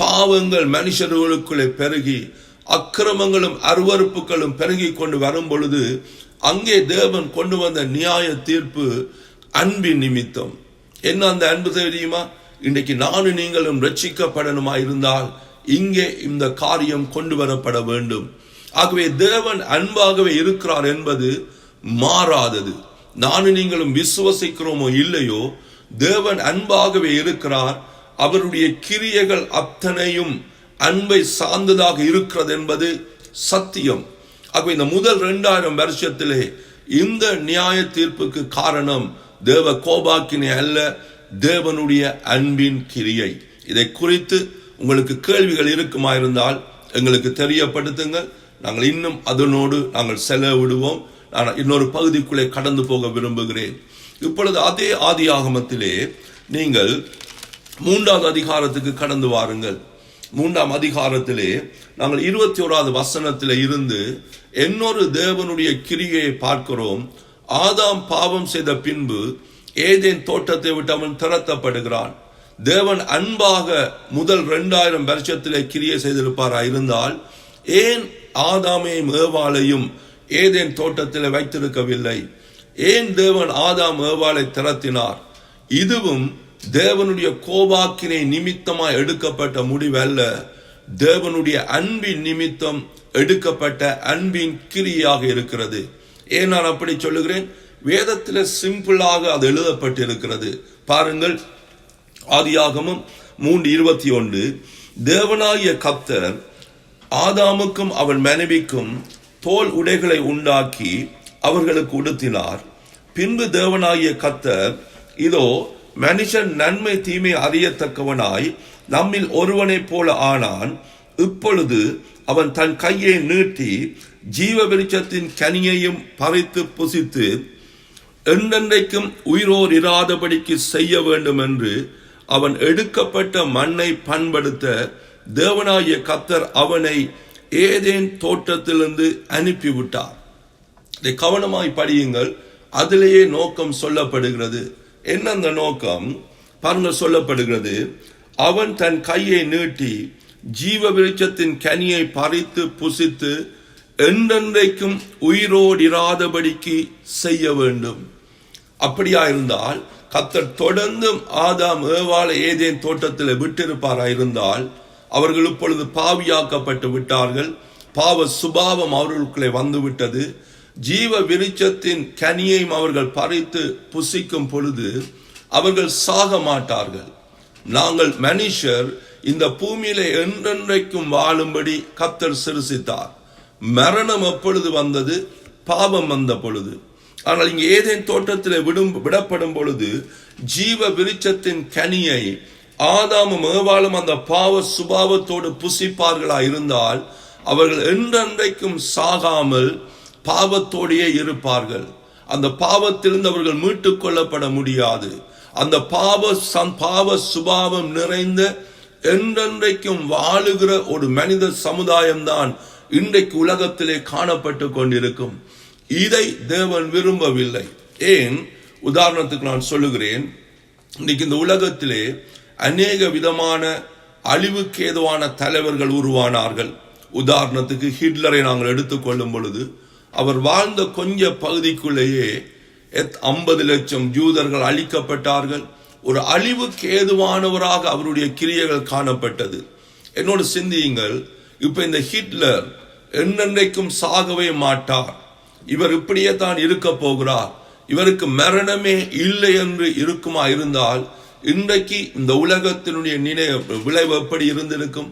பாவங்கள் மனுஷர்களுக்குள்ளே பெருகி அக்கிரமங்களும் அருவருப்புகளும் பெருகி கொண்டு வரும் பொழுது அங்கே தேவன் கொண்டு வந்த நியாய தீர்ப்பு அன்பின் நிமித்தம். என்ன அந்த அன்பு தெரியுமா? இன்றைக்கு நானும் நீங்களும் ரட்சிக்கப்படணுமா இருந்தால் இங்கே இந்த காரியம் கொண்டு வரப்பட வேண்டும். ஆகவே தேவன் அன்பாகவே இருக்கிறார் என்பது மாறாதது. நானும் நீங்களும் விசுவசிக்கிறோமோ இல்லையோ, தேவன் அன்பாகவே இருக்கிறார். அவருடைய கிரியைகள் அத்தனையும் அன்பை சார்ந்ததாக இருக்கிறது என்பது சத்தியம். ஆகவே இந்த முதல் 2000 வருஷத்திலே இந்த நியாய தீர்ப்புக்கு காரணம் தேவ கோபாக்கினை அல்ல, தேவனுடைய அன்பின் கிரியை. இதை குறித்து உங்களுக்கு கேள்விகள் இருக்குமா இருந்தால் எங்களுக்கு தெரியப்படுத்துங்கள். நாங்கள் இன்னும் அதனோடு நாங்கள் செலவிடுவோம். நான் இன்னொரு பகுதிக்குள்ளே கடந்து போக விரும்புகிறேன். இப்பொழுது அதே ஆதியாகமத்திலே நீங்கள் 3வது அதிகாரத்துக்கு கடந்து வாருங்கள். 3ஆம் அதிகாரத்திலே நாங்கள் 21வது வசனத்திலே இருந்து இன்னொரு தேவனுடைய கிரியையை பார்க்கிறோம். ஆதாம் பாவம் செய்த பின்பு ஏதேன் தோட்டத்தை விட்டு அவன் திரட்டப்படுகிறான். தேவன் அன்பாக முதல் 2000 வருஷத்திலே கிரியை செய்திருப்பாரா இருந்தால் ஏன் ஆதாமையும் ஏவாளையும் ஏதேன் தோட்டத்தில் வைத்திருக்கவில்லை? ஏன் தேவன் ஆதாம் ஏவாளை திரட்டினார்? இதுவும் தேவனுடைய கோபாக்கினை நிமித்தமாய் எடுக்கப்பட்ட முடிவல்ல, தேவனுடைய அன்பின் நிமித்தம் எடுக்கப்பட்ட அன்பின் கிரியாக இருக்கிறது. ஏன் நான் அப்படி சொல்லுகிறேன்? வேதத்தில் சிம்பிளாக அது எழுதப்பட்டிருக்கிறது. பாருங்கள், ஆதியாகமம் 3:21, தேவனாகிய கர்த்தர் ஆதாமுக்கும் அவன் மனைவிக்கும் தோல் உடைகளை உண்டாக்கி அவர்களுக்கு உடுத்தினார். பின்பு தேவனாகிய கர்த்தர், இதோ மனுஷன் நன்மை தீமை அறியத்தக்கவனாய் நம்மில் ஒருவனைப் போல ஆனான். இப்பொழுது அவன் தன் கையை நீட்டி ஜீவ விருட்சத்தின் கனியையும் பறித்து புசித்து என்றென்றைக்கும் உயிரோர் இராதபடிக்கு செய்ய வேண்டும் என்று அவன் எடுக்கப்பட்ட மண்ணை பண்படுத்த தேவனாகிய கர்த்தர் அவனை ஏதேன் தோட்டத்திலிருந்து அனுப்பிவிட்டார். இதை கவனமாய் படியுங்கள். அதிலேயே நோக்கம் சொல்லப்படுகிறது. என்ன அந்த நோக்கம்? பாருங்கள், சொல்லப்படுகிறது, அவன் தன் கையை நீட்டி ஜீவ விருட்சத்தின் கனியை பறித்து புசித்து என்றென்றைக்கும் உயிரோடு இராதபடிக்கு செய்ய வேண்டும். அப்படியா இருந்தால் கர்த்தர் தொடர்ந்தும் ஆதாம் ஏவாளை ஏதேன் தோட்டத்தில் விட்டிருப்பாரா இருந்தால் அவர்கள் இப்பொழுது பாவியாக்கப்பட்டு விட்டார்கள். பாவ சுபாவம் அவர்களுக்குள்ளே வந்துவிட்டது. ஜீவ விருட்சத்தின் கனியையும் அவர்கள் பறித்து புசிக்கும் பொழுது அவர்கள் சாக மாட்டார்கள். நாங்கள் மனுஷர் இந்த பூமியில என்றென்றைக்கும் வாழும்படி கர்த்தர் சிருஷ்டித்தார். மரணம் எப்பொழுது வந்தது? பாவம் வந்த பொழுது. ஆனால் இங்கே ஏதேன் தோட்டத்தில் விடப்படும் பொழுது ஜீவ விருட்சத்தின் கனியை ஆதாமும் ஏவாளும் அந்த பாவ சுபாவத்தோடு புசிப்பார்களா இருந்தால் அவர்கள் என்றென்றைக்கும் சாகாமல் பாவத்தோடையே இருப்பார்கள். அந்த பாவத்திலிருந்து அவர்கள் மீட்டுக் கொள்ளப்பட முடியாது. அந்த பாவ சுபாவம் நிறைந்த என்றென்றைக்கும் வாழுகிற ஒரு மனித சமுதாயம்தான் இன்றைக்கு உலகத்திலே காணப்பட்டு கொண்டிருக்கும். இதை தேவன் விரும்பவில்லை. ஏன்? உதாரணத்துக்கு நான் சொல்லுகிறேன். இன்னைக்கு இந்த உலகத்திலே அநேக விதமான அழிவுக்கு ஏதுவான தலைவர்கள் உருவானார்கள். உதாரணத்துக்கு ஹிட்லரை நாங்கள் எடுத்துக்கொள்ளும் பொழுது அவர் வாழ்ந்த கொஞ்ச பகுதிக்குள்ளேயே 50 லட்சம் யூதர்கள் அழிக்கப்பட்டார்கள். ஒரு அழிவுக்கு ஏதுவானவராக அவருடைய கிரியைகள் காணப்பட்டது. என்னோடு சிந்தியுங்கள். இப்ப இந்த ஹிட்லர் என்னென்றைக்கும் சாகவே மாட்டார். இவர் இப்படியே தான் இருக்க போகிறார். இவருக்கு மரணமே இல்லை என்று இருக்குமா இருந்தால் இன்றைக்கு இந்த உலகத்தினுடைய விளைவு எப்படி இருந்திருக்கும்?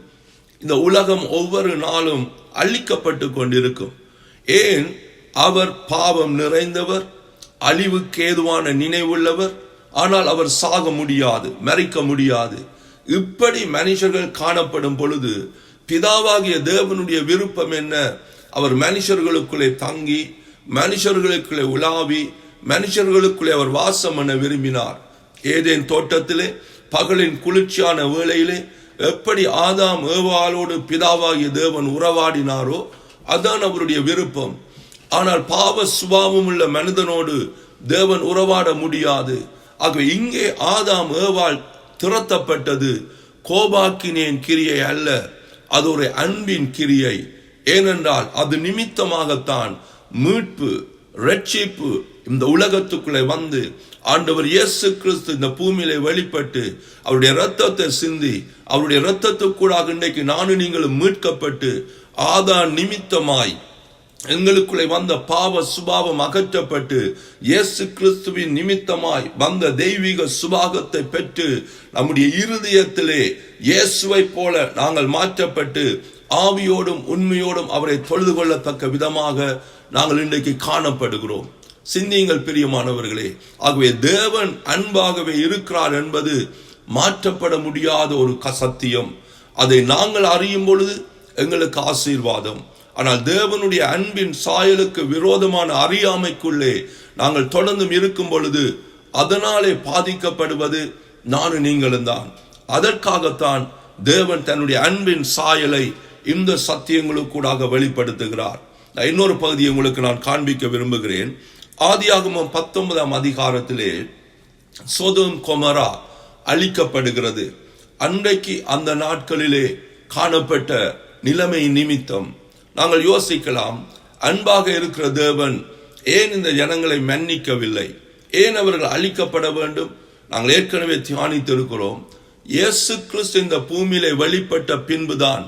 இந்த உலகம் ஒவ்வொரு நாளும் அழிக்கப்பட்டு கொண்டிருக்கும். ஏன்? அவர் பாவம் நிறைந்தவர், அழிவுக்கு ஏதுவான நினைவுள்ளவர். ஆனால் அவர் சாக முடியாது, மரிக்க முடியாது. இப்படி மனுஷர்கள் காணப்படும் பொழுது பிதாவாகிய தேவனுடைய விருப்பம் என்ன? அவர் மனுஷர்களுக்குள்ளே தங்கி மனுஷர்களுக்குள்ளே உலாவி மனுஷர்களுக்குள்ளே அவர் வாசம் பண்ண விரும்பினார். ஏதேன் தோட்டத்திலே பகலின் குளிர்ச்சியான வேளையிலே எப்படி ஆதாம் ஏவாளோடு பிதாவாகிய தேவன் உறவாடினாரோ அதான் அவருடைய விருப்பம். ஆனால் பாவ சுபாவம் உள்ள மனிதனோடு தேவன் உறவாட முடியாது. ஆகவே இங்கே ஆதாம் ஏவாள் திரட்டப்பட்டது கோபாக்கினேன் கிரியை அல்ல, அது ஒரு அன்பின் கிரியை. ஏனென்றால் அது நிமித்தமாகத்தான் மீட்பு, ரட்சிப்பு இந்த உலகத்துக்குள்ளே வந்து ஆண்டவர் இயேசு கிறிஸ்து இந்த பூமியிலே வெளிப்பட்டு அவருடைய இரத்தத்தை சிந்தி, அவருடைய இரத்தத்துக்கூடாக இன்றைக்கு நானும் நீங்களும் மீட்கப்பட்டு ஆதாம் நிமித்தமாய் எங்களுக்குள்ளே வந்த பாவ சுபாவம் அகற்றப்பட்டு இயேசு கிறிஸ்துவின் நிமித்தமாய் வந்த தெய்வீக சுபாகத்தை பெற்று நம்முடைய இருதயத்திலே இயேசுவை போல நாங்கள் மாற்றப்பட்டு ஆவியோடும் உண்மையோடும் அவரை தொழுது கொள்ளத்தக்க விதமாக நாங்கள் இன்றைக்கு காணப்படுகிறோம். சிந்தியுங்கள் பிரியமானவர்களே. ஆகவே தேவன் அன்பாகவே இருக்கிறார் என்பது மாற்றப்பட முடியாத ஒரு சத்தியம். அதை நாங்கள் அறியும் பொழுது எங்களுக்கு ஆசீர்வாதம். ஆனால் தேவனுடைய அன்பின் சாயலுக்கு விரோதமான அறியாமைக்குள்ளே நாங்கள் தொடர்ந்து இருக்கும் பொழுது அதனாலே பாதிக்கப்படுவது நானும் நீங்களும் தான். அதற்காகத்தான் தேவன் தன்னுடைய அன்பின் சாயலை இந்த சத்தியங்களுக்கூடாக வெளிப்படுத்துகிறார். இன்னொரு பகுதியை உங்களுக்கு நான் காண்பிக்க விரும்புகிறேன். ஆதியாகமம் 19ஆம் அதிகாரத்திலே சோதோம் கொமோரா அழிக்கப்படுகிறது. அன்றைக்கு அந்த நாட்களிலே காணப்பட்ட நிலைமை நிமித்தம் நாங்கள் யோசிக்கலாம், அன்பாக இருக்கிற தேவன் ஏன் இந்த ஜனங்களை மன்னிக்கவில்லை, ஏன் அவர்கள் அழிக்கப்பட வேண்டும்? நாங்கள் ஏற்கனவே தியானித்திருக்கிறோம். இயேசு கிறிஸ்து இந்த பூமியிலே வெளிப்பட்ட பின்புதான்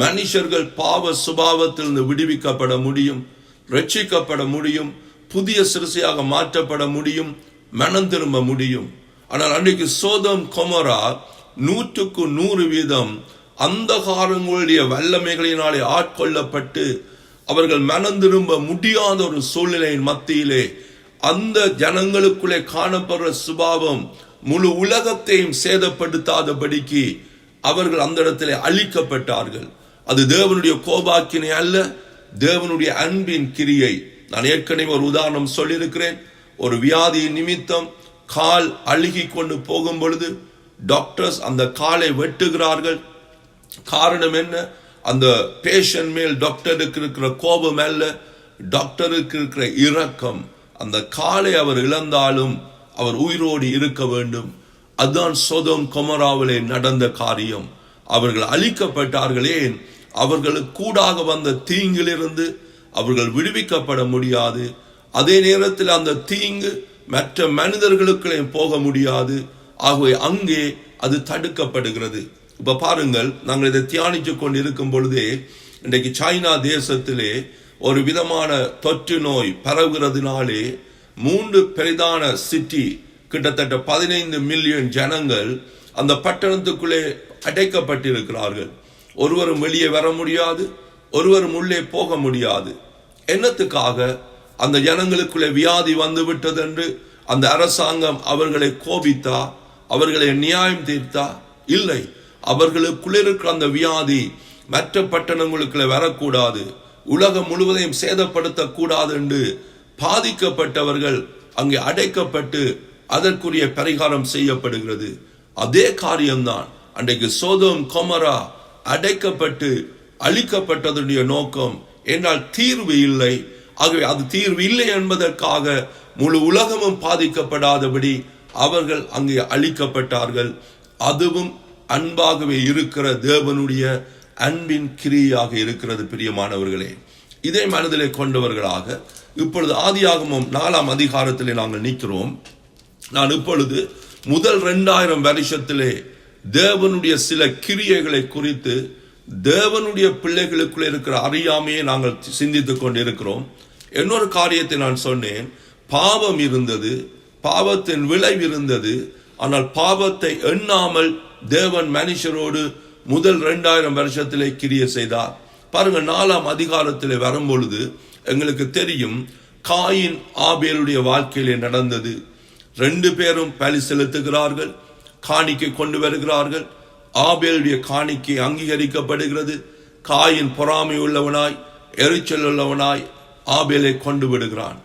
மனுஷர்கள் பாவ சுபாவத்திலிருந்து விடுவிக்கப்பட முடியும், ரட்சிக்கப்பட முடியும், புதிய சிறுசையாக மாற்றப்பட முடியும், மனம் திரும்ப முடியும். ஆனால் அன்றைக்கு சோதோம் கொமோரா 100க்கு 100% அந்தகாரங்களுடைய வல்லமைகளினாலே ஆட்கொள்ளப்பட்டு அவர்கள் மனம் திரும்ப முடியாத ஒரு சூழ்நிலையின் மத்தியிலே அந்த ஜனங்களுக்குள்ளே காணப்படுற சுபாவம் முழு உலகத்தையும் சேதப்படுத்தாதபடிக்கு அவர்கள் அந்த இடத்திலே அழிக்கப்பட்டார்கள். அது தேவனுடைய கோபாக்கினை அல்ல, தேவனுடைய அன்பின் கிரியை. நான் ஏற்கனவே ஒரு உதாரணம் சொல்லியிருக்கிறேன். ஒரு வியாதியின் நிமித்தம் கால் அழுகி கொண்டு போகும் பொழுது டாக்டர்ஸ் அந்த காலை வெட்டுகிறார்கள். காரணம் என்ன? அந்த பேஷண்ட் மேல் டாக்டருக்கு இருக்கிற கோபம் அல்ல, டாக்டருக்கு இருக்கிற இரக்கம். அந்த காலை அவர் இழந்தாலும் அவர் உயிரோடு இருக்க வேண்டும். அதுதான் சோதோம் கொமோராவிலே நடந்த காரியம். அவர்கள் அழிக்கப்பட்டார்களே, அவர்களுக்கு கூடாக வந்த தீங்கிலிருந்து அவர்கள் விடுவிக்கப்பட முடியாது. அதே நேரத்தில் அந்த தீங்கு மற்ற மனிதர்களுக்குள்ளே போக முடியாது. ஆகவே அங்கே அது தடுக்கப்படுகிறது. இப்ப பாருங்கள், நாங்கள் இதை தியானித்து கொண்டு இருக்கும் பொழுதே இன்றைக்கு சைனா தேசத்திலே ஒரு விதமான தொற்று நோய் பரவுகிறதுனாலே 3 பெரிதான சிட்டி, கிட்டத்தட்ட 15 மில்லியன் ஜனங்கள் அந்த பட்டணத்துக்குள்ளே அடைக்கப்பட்டிருக்கிறார்கள். ஒருவரும் வெளியே வர முடியாது, ஒருவரும் உள்ளே போக முடியாது. என்னத்துக்காக? அந்த ஜனங்களுக்குள்ளே வியாதி வந்து விட்டது என்று அந்த அரசாங்கம் அவர்களை கோபித்தா, அவர்களை நியாயம் தீர்த்தா? இல்லை. அவர்களுக்குள்ளே இருக்கிற அந்த வியாதி மற்ற பட்டணங்களுக்குள்ளே வரக்கூடாது, உலகம் முழுவதையும் சேதப்படுத்தக்கூடாது என்று பாதிக்கப்பட்டவர்கள் அங்கே அடைக்கப்பட்டு அதற்குரிய பரிகாரம் செய்யப்படுகிறது. அதே காரியம்தான் அன்றைக்கு சோதோம் கொமோரா அடைக்கப்பட்டு அழிக்கப்பட்டதுடைய நோக்கம். என்றால் தீர்வு இல்லை. ஆகவே அது தீர்வு இல்லை என்பதற்காக முழு உலகமும் பாதிக்கப்படாதபடி அவர்கள் அங்கே அழிக்கப்பட்டார்கள். அதுவும் அன்பாகவே இருக்கிற தேவனுடைய அன்பின் கிரியாக இருக்கிறது. பிரியமானவர்களே, இதை மனதிலே கொண்டவர்களாக இப்பொழுது ஆதியாகமம் 4ஆம் அதிகாரத்திலே நாங்கள் நிற்கிறோம். நான் இப்பொழுது முதல் 2000 வருஷத்திலே தேவனுடைய சில கிரியைகளை குறித்து, தேவனுடைய பிள்ளைகளுக்குள்ளே இருக்கிற அறியாமையை நாங்கள் சிந்தித்துக் கொண்டிருக்கிறோம். இன்னொரு காரியத்தை நான் சொன்னேன். பாவம் இருந்தது, பாவத்தின் விளைவு இருந்தது. ஆனால் பாவத்தை எண்ணாமல் தேவன் மனுஷரோடு முதல் 2000 வருஷத்திலே கிரியை செய்தார். பாருங்க, 4ஆம் அதிகாரத்திலே வரும்பொழுது எங்களுக்கு தெரியும் காயின் ஆபேலுடைய வாழ்க்கையிலே நடந்தது. 2 பேரும் பலி செலுத்துகிறார்கள், காணிக்கை கொண்டு வருகிறார்கள். ஆபேலுடைய காணிக்கை அங்கீகரிக்கப்படுகிறது. காயின் பொறாமை உள்ளவனாய், எரிச்சல் உள்ளவனாய் ஆபேலை கொண்டு விடுகிறான்.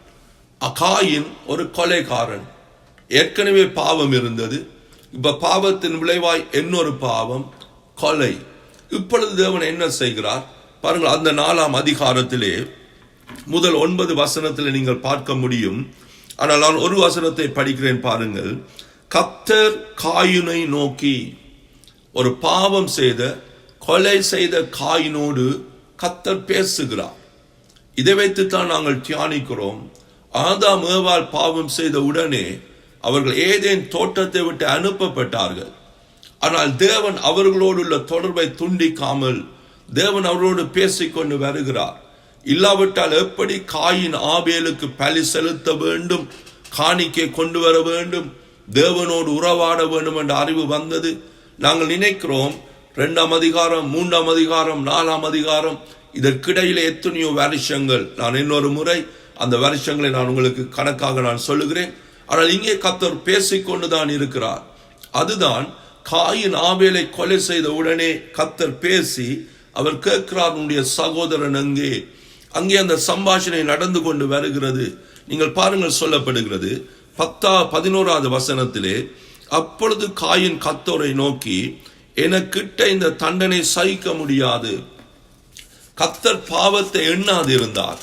காயின் ஒரு கொலைகாரன். ஏற்கனவே பாவம் இருந்தது. இப்ப பாவத்தின் விளைவாய் இன்னொரு பாவம், கொலை. இப்பொழுது தேவன் என்ன செய்கிறார் பாருங்கள். அந்த 4ஆம் அதிகாரத்திலே முதல் 9 வசனத்தில் நீங்கள் பார்க்க முடியும். ஆனால் நான் ஒரு வசனத்தை படிக்கிறேன் பாருங்கள். கர்த்தர் காயினை நோக்கி, ஒரு பாவம் செய்த கொலை செய்த காயினோடு கர்த்தர் பேசுகிறார். இதை வைத்துத்தான் நாங்கள் தியானிக்கிறோம். ஆதாம் ஏவாள் பாவம் செய்த உடனே அவர்கள் ஏதேன் தோட்டத்தை விட்டு அனுப்பப்பட்டார்கள். ஆனால் தேவன் அவர்களோடு உள்ள தொடர்பை துண்டிக்காமல் தேவன் அவர்களோடு பேசிக்கொண்டு வருகிறார். இல்லாவிட்டால் எப்படி காயின் ஆபேலுக்கு பலி செலுத்த வேண்டும், காணிக்கை கொண்டு வர வேண்டும், தேவனோடு உறவாட வேண்டும் என்ற அறிவு வந்தது? நாங்கள் நினைக்கிறோம் 2ஆம் அதிகாரம், 3ஆம் அதிகாரம், 4ஆம் அதிகாரம், இதற்கிடையில எத்தனையோ வருஷங்கள். நான் இன்னொரு முறை அந்த வருஷங்களை நான் உங்களுக்கு கணக்காக நான் சொல்லுகிறேன். ஆனால் இங்கே கர்த்தர் பேசிக்கொண்டுதான் இருக்கிறார். அதுதான் காயின் ஆபேலை கொலை செய்த உடனே கர்த்தர் பேசி அவர் கேட்கிறார், உன்னுடைய சகோதரன் அங்கே அந்த சம்பாஷணை நடந்து கொண்டு வருகிறது. நீங்கள் பாருங்கள், சொல்லப்படுகிறது 11வது வசனத்திலே, அப்பொழுது காயின் கர்த்தரை நோக்கி, எனக்கிட்ட இந்த தண்டனை சகிக்க முடியாது. கர்த்தர் பாவத்தை எண்ணாது இருந்தார்.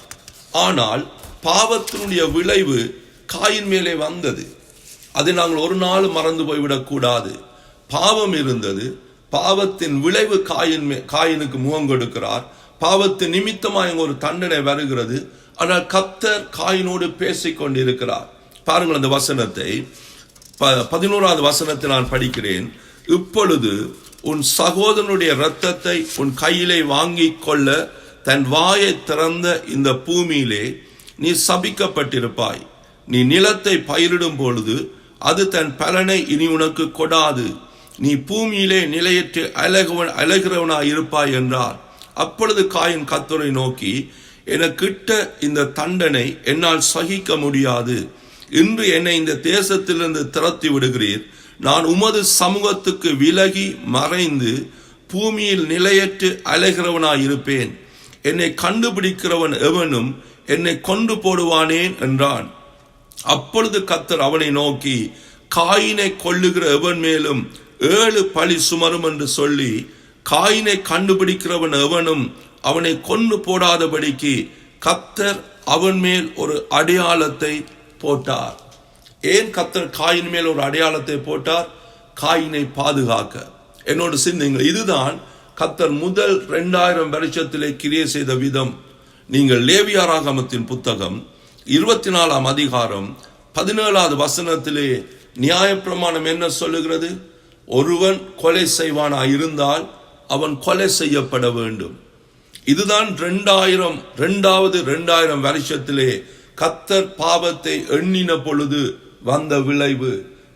ஆனால் பாவத்தினுடைய விளைவு காயின் மேலே வந்தது. அதை நாங்கள் ஒரு நாள் மறந்து போய்விடக் கூடாது. பாவம் இருந்தது, பாவத்தின் விளைவு காயினுக்கு முகம் கொடுக்கிறார். பாவத்தின் நிமித்தமாக ஒரு தண்டனை வருகிறது. ஆனால் கர்த்தர் காயினோடு பேசிக்கொண்டிருக்கிறார். பாருங்கள் அந்த வசனத்தை, 11வது வசனத்தை நான் படிக்கிறேன். இப்பொழுது உன் சகோதரனுடைய இரத்தத்தை உன் கையிலே வாங்கி கொள்ள தன் வாயை திறந்த இந்த பூமியிலே நீ சபிக்கப்பட்டிருப்பாய். நீ நிலத்தை பயிரிடும் பொழுது அது தன் பலனை இனி உனக்கு கொடாது. நீ பூமியிலே நிலையற்று அழகிறவனாய் இருப்பாய் என்றார். அப்பொழுது காயின் கர்த்தரை நோக்கி, எனக்கிட்ட இந்த தண்டனை என்னால் சகிக்க முடியாது. இன்று என்னை இந்த தேசத்திலிருந்து திரட்டி விடுகிறீர். நான் உமது சமூகத்துக்கு விலகி மறைந்து பூமியில் நிலையற்று அலைகிறவனாய் இருப்பேன். என்னை கண்டுபிடிக்கிறவன் எவனும் என்னை கொண்டு போடுவானேன் என்றான். அப்பொழுது கர்த்தர் அவனை நோக்கி, காயினை கொல்லுகிற எவன் மேலும் 7 பழி சுமரும் என்று சொல்லி, காயினை கண்டுபிடிக்கிறவன் எவனும் அவனை கொண்டு போடாதபடிக்கு கர்த்தர் அவன் மேல் ஒரு அடையாளத்தை போட்டார். ஏன் கர்த்தர் காயின் மேல் ஒரு அடையாளத்தை போட்டார்? காயினை பாதுகாக்க. என்னோடு சிந்திங்கள். இதுதான் கர்த்தர் முதல் 2000 வருஷத்திலே கிரியை செய்த விதம். நீங்கள் லேவியராகமத்தின் புத்தகம் 24ஆம் அதிகாரம் 17வது வசனத்திலே நியாயப்பிரமாணம் என்ன சொல்லுகிறது? ஒருவன் கொலை செய்வானா இருந்தால் அவன் கொலை செய்யப்பட வேண்டும். இதுதான் 2000 வருஷத்திலே கர்த்தர் பாவத்தை எண்ணின பொழுது வந்த விளைவு.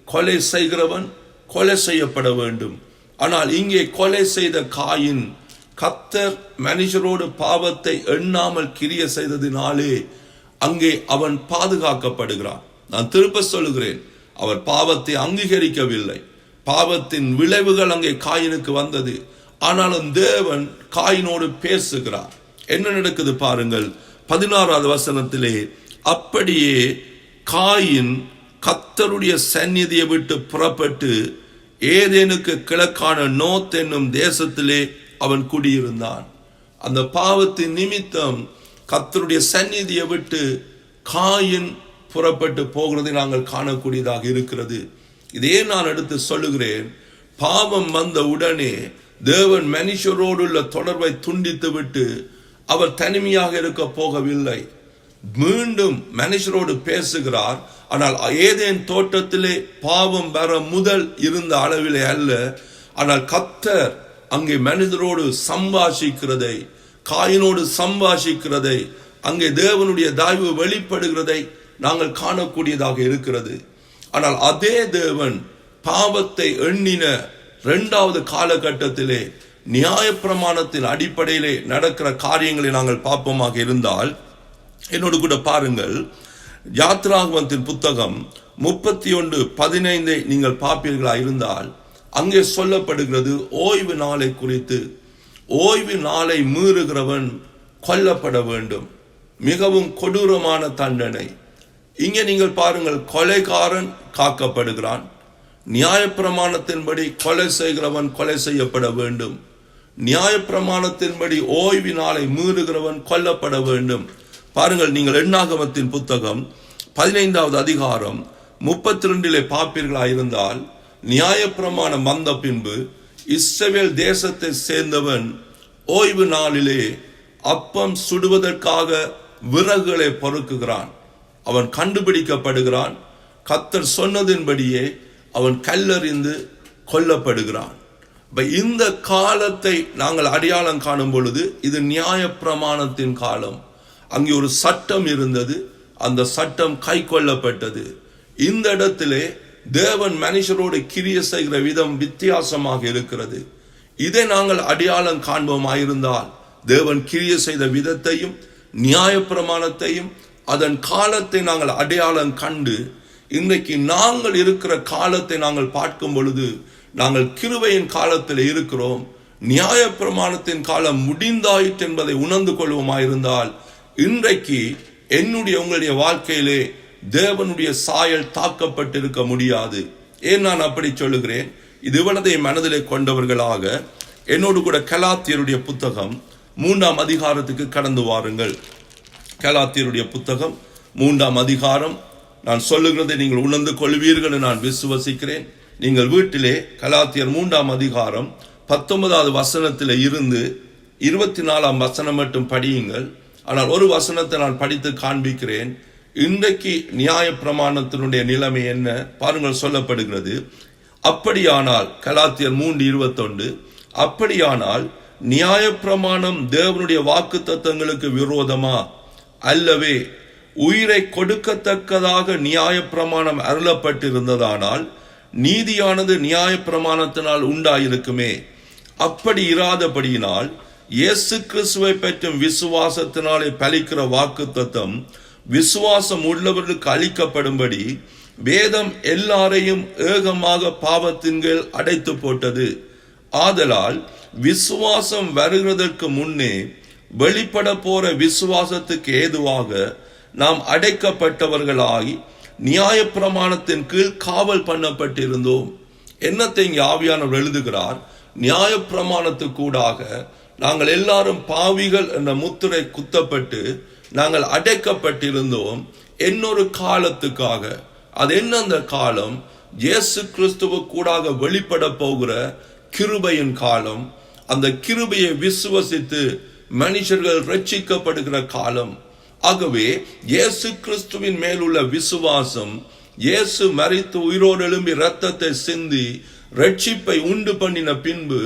கொலை செய்கிறவன் கொலை செய்யப்பட வேண்டும். ஆனால் இங்கே கொலை செய்த காயின் கர்த்தர் மனுஷரோடு பாவத்தை எண்ணாமல் கிரியை செய்ததினாலே அங்கே அவன் பாதுகாக்கப்படுகிறான். நான் திருப்ப சொல்லுகிறேன், அவர் பாவத்தை அங்கீகரிக்கவில்லை. பாவத்தின் விளைவுகள் அங்கே காயினுக்கு வந்தது. ஆனாலும் தேவன் காயினோடு பேசுகிறார். என்ன நடக்குது பாருங்கள், 16வது வசனத்திலே, அப்படியே காயின் கர்த்தருடைய சந்நிதியை விட்டு புறப்பட்டு ஏதேனுக்கு கிழக்கான நோத் என்னும் தேசத்திலே அவன் குடியிருந்தான். அந்த பாவத்தின் நிமித்தம் கர்த்தருடைய சந்நிதியை விட்டு காயின் புறப்பட்டு போகிறதை நாங்கள் காணக்கூடியதாக இருக்கிறது. இதே நான் எடுத்து சொல்லுகிறேன். பாவம் வந்த உடனே தேவன் மனுஷரோடு உள்ள தொடர்பை துண்டித்து விட்டு அவர் தனிமையாக இருக்க போகவில்லை. மீண்டும் மனுஷரோடு பேசுகிறார். ஆனால் ஏதேன் தோட்டத்திலே பாவம் வர முதல் இருந்த அளவிலே அல்ல. ஆனால் கர்த்தர் அங்கே மனிதரோடு சம்பாஷிக்கிறதை, காயினோடு சம்பாஷிக்கிறதை, அங்கே தேவனுடைய தயவு வெளிப்படுகிறதை நாங்கள் காணக்கூடியதாக இருக்கிறது. ஆனால் அதே தேவன் பாவத்தை எண்ணின 2வது காலகட்டத்திலே நியாயப்பிரமாணத்தின் அடிப்படையிலே நடக்கிற காரியங்களை நாங்கள் பார்ப்போமாக இருந்தால், என்னோடு கூட பாருங்கள், யாத்ராகமத்தின் புத்தகம் 31:15 நீங்கள் பார்ப்பீர்களா இருந்தால் அங்கே சொல்லப்படுகிறது ஓய்வு நாளை குறித்து. ஓய்வு நாளை மீறுகிறவன் கொல்லப்பட வேண்டும். மிகவும் கொடூரமான தண்டனை. இங்கே நீங்கள் பாருங்கள், கொலைகாரன் காக்கப்படுகிறான். நியாயப்பிரமாணத்தின்படி கொலை செய்கிறவன் கொலை செய்யப்பட வேண்டும். நியாயப்பிரமாணத்தின்படி ஓய்வு நாளை மீறுகிறவன் கொல்லப்பட வேண்டும். பாருங்கள், நீங்கள் எண்ணாகமத்தின் புத்தகம் 15வது அதிகாரம் 32 பார்ப்பீர்களா இருந்தால், நியாயப்பிரமாணம் வந்த பின்பு இஸ்ரவேல் தேசத்தை சேர்ந்தவன் ஓய்வு நாளிலே அப்பம் சுடுவதற்காக விறகுகளை பொறுக்குகிறான். அவன் கண்டுபிடிக்கப்படுகிறான். கர்த்தர் சொன்னதின்படியே அவன் கல்லறிந்து கொல்லப்படுகிறான். இந்த காலத்தை நாங்கள் அடையாளம் காணும் பொழுது இது நியாயப்பிரமாணத்தின் காலம். அங்கே ஒரு சட்டம் இருந்தது, அந்த சட்டம் கை கொள்ளப்பட்டது. இந்த இடத்திலே தேவன் மனுஷரோடு கிரியை செய்கிற விதம் வித்தியாசமாக இருக்கிறது. இதை நாங்கள் அடையாளம் காண்போமாயிருந்தால் தேவன் கிரியை செய்த விதத்தையும் நியாயப்பிரமாணத்தையும் அதன் காலத்தை நாங்கள் அடையாளம் கண்டு இன்றைக்கு நாங்கள் இருக்கிற காலத்தை நாங்கள் பார்க்கும் பொழுது நாங்கள் கிருபையின் காலத்தில் இருக்கிறோம், நியாயப்பிரமாணத்தின் காலம் முடிந்தாயிற்று என்பதை உணர்ந்து கொள்வோமாயிருந்தால் இன்றைக்கு என்னுடைய உங்களுடைய வாழ்க்கையிலே தேவனுடைய சாயல் தாக்கப்பட்டிருக்க முடியாது. ஏன் நான் அப்படி சொல்லுகிறேன்? இது இவ்வளதை மனதிலே கொண்டவர்களாக என்னோடு கூட கலாத்தியருடைய புத்தகம் 3ஆம் அதிகாரத்துக்கு கடந்து வாருங்கள். கலாத்தியருடைய புத்தகம் 3ஆம் அதிகாரம். நான் சொல்லுகிறதை நீங்கள் உணர்ந்து கொள்வீர்கள் நான் விசுவசிக்கிறேன். நீங்கள் வீட்டிலே கலாத்தியர் 3ஆம் அதிகாரம் 19வது வசனத்தில் இருந்து 24ஆம் வசனம் மட்டும் படியுங்கள். ஆனால் ஒரு வசனத்தை நான் படித்து காண்பிக்கிறேன். இன்றைக்கு நியாயப்பிரமாணத்தினுடைய நிலைமை என்ன பாருங்கள். சொல்லப்படுகிறது, அப்படியானால் கலாத்தியர் 3:21, அப்படியானால் நியாயப்பிரமாணம் தேவனுடைய வாக்குத்தத்தங்களுக்கு விரோதமா? அல்லவே, உயிரை கொடுக்கத்தக்கதாக நியாயப்பிரமாணம் அருளப்பட்டிருந்ததானால் நீதியானது நியாயப்பிரமாணத்தினால் உண்டாயிருக்குமே. அப்படி இராதபடியினால் இயேசு கிறிஸ்துவை பற்றும் விசுவாசத்தினாலே பலிக்கிற வாக்குத்தத்தம் விசுவாசம் உள்ளவர்களுக்கு அளிக்கப்படும்படி வேதம் எல்லாரையும் ஏகமாக பாவத்தின் கீழ் அடைத்து போட்டது. ஆதலால் விசுவாசம் வருகிறதற்கு முன்னே வெளிப்பட போற விசுவாசத்துக்கு ஏதுவாக நாம் அடைக்கப்பட்டவர்களாகி நியாயப்பிரமாணத்தின் கீழ் காவல் பண்ணப்பட்டிருந்தோம். என்னத்தை இங்கே ஆவியானவர் எழுதுகிறார்? நியாயப்பிரமாணத்துக்கூடாக நாங்கள் எல்லாரும் பாவிகள் என்ற முத்திரை குத்தப்பட்டு நாங்கள் அடைக்கப்பட்டிருந்தோம் இன்னொரு காலத்துக்காக. அது என்ன அந்த காலம்? இயேசு கிறிஸ்துவுக்கூடாக வெளிப்பட போகிற கிருபையின் காலம். அந்த கிருபையை விசுவசித்து மனுஷர்கள் ரட்சிக்கப்படுகிற காலம். ஆகவே இயேசு கிறிஸ்துவின் மேலுள்ள விசுவாசம், இயேசு மரித்து உயிரோடு எழும்பி இரத்தத்தை சிந்தி ரட்சிப்பை உண்டு பண்ணின பின்பு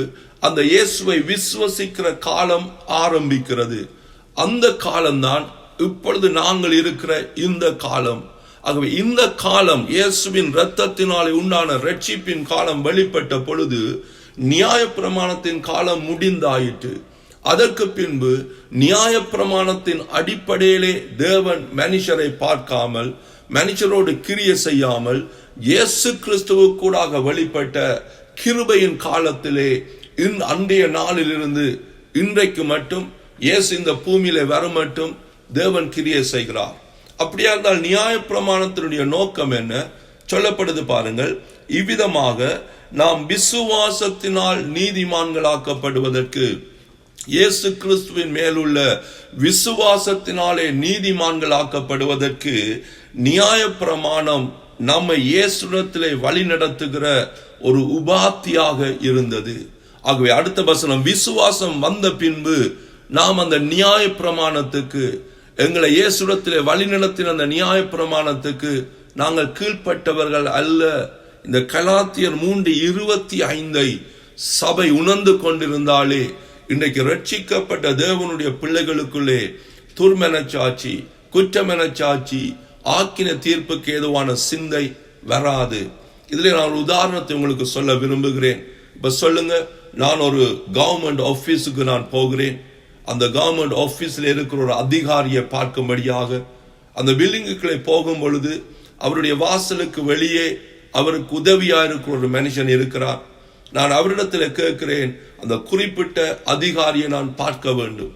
அந்த இயேசுவை விசுவசிக்கிற காலம் ஆரம்பிக்கிறது. அந்த காலம்தான் இப்பொழுது நாங்கள் இருக்கிற இந்த காலம். ஆகவே இந்த காலம் இயேசுவின் இரத்தத்தினாலே உண்டான ரட்சிப்பின் காலம் வெளிப்பட்ட பொழுது நியாயப்பிரமாணத்தின் காலம் முடிந்தாயிற்று. அதற்கு பின்பு நியாயப்பிரமாணத்தின் அடிப்படையிலே தேவன் மனுஷரை பார்க்காமல் மனுஷரோடு கிரியை செய்யாமல் இயேசு கிறிஸ்துவுக்கூடாக வெளிப்பட்ட கிருபையின் காலத்திலே அன்றைய நாளிலிருந்து இன்றைக்கு மட்டும் இயேசு இந்த பூமியில வர மட்டும் தேவன் கிரியை செய்கிறார். அப்படியா இருந்தால் நியாயப்பிரமாணத்தினுடைய நோக்கம் என்ன சொல்லப்படுது பாருங்கள். இவ்விதமாக நாம் விசுவாசத்தினால் நீதிமான்களாக்கப்படுவதற்கு, இயேசு கிறிஸ்துவின் மேலுள்ள விசுவாசத்தினாலே நீதிமான்களாக்கப்படுவதற்கு நியாயப்பிரமாணம் நம்மை இயேசுவிடத்திலே வழி நடத்துகிற ஒரு உபாத்தியாக இருந்தது. ஆகவே அடுத்த வசனம், விசுவாசம் வந்த பின்பு நாம் அந்த நியாயப்பிரமாணத்துக்கு, எங்களை இயேசுவிடத்திலே வழி நடத்தின அந்த நியாயப்பிரமாணத்துக்கு நாங்கள் கீழ்ப்பட்டவர்கள் அல்ல. இந்த கலாத்தியர் 3:25 சபை உணர்ந்து கொண்டிருந்தாலே இன்றைக்கு ரட்சிக்கப்பட்ட தேவனுடைய பிள்ளைகளுக்குள்ளே துர்மனச்சாட்சி, குற்றமனச்சாட்சி, ஆக்கின தீர்ப்புக்கு ஏதுவான சிந்தை வராது. இதுல நான் ஒரு உதாரணத்தை உங்களுக்கு சொல்ல விரும்புகிறேன். இப்ப சொல்லுங்க, நான் ஒரு கவர்மெண்ட் ஆபீஸுக்கு நான் போகிறேன். அந்த கவர்மெண்ட் ஆபீஸ்ல இருக்கிற ஒரு அதிகாரியை பார்க்கும்படியாக அந்த பில்டிங்குகளை போகும் பொழுது அவருடைய வாசலுக்கு வெளியே அவருக்கு உதவியா இருக்கிற ஒரு மனுஷன் இருக்கிறார். நான் அவரிடத்தில் கேட்கிறேன், அந்த குறிப்பிட்ட அதிகாரியை நான் பார்க்க வேண்டும்.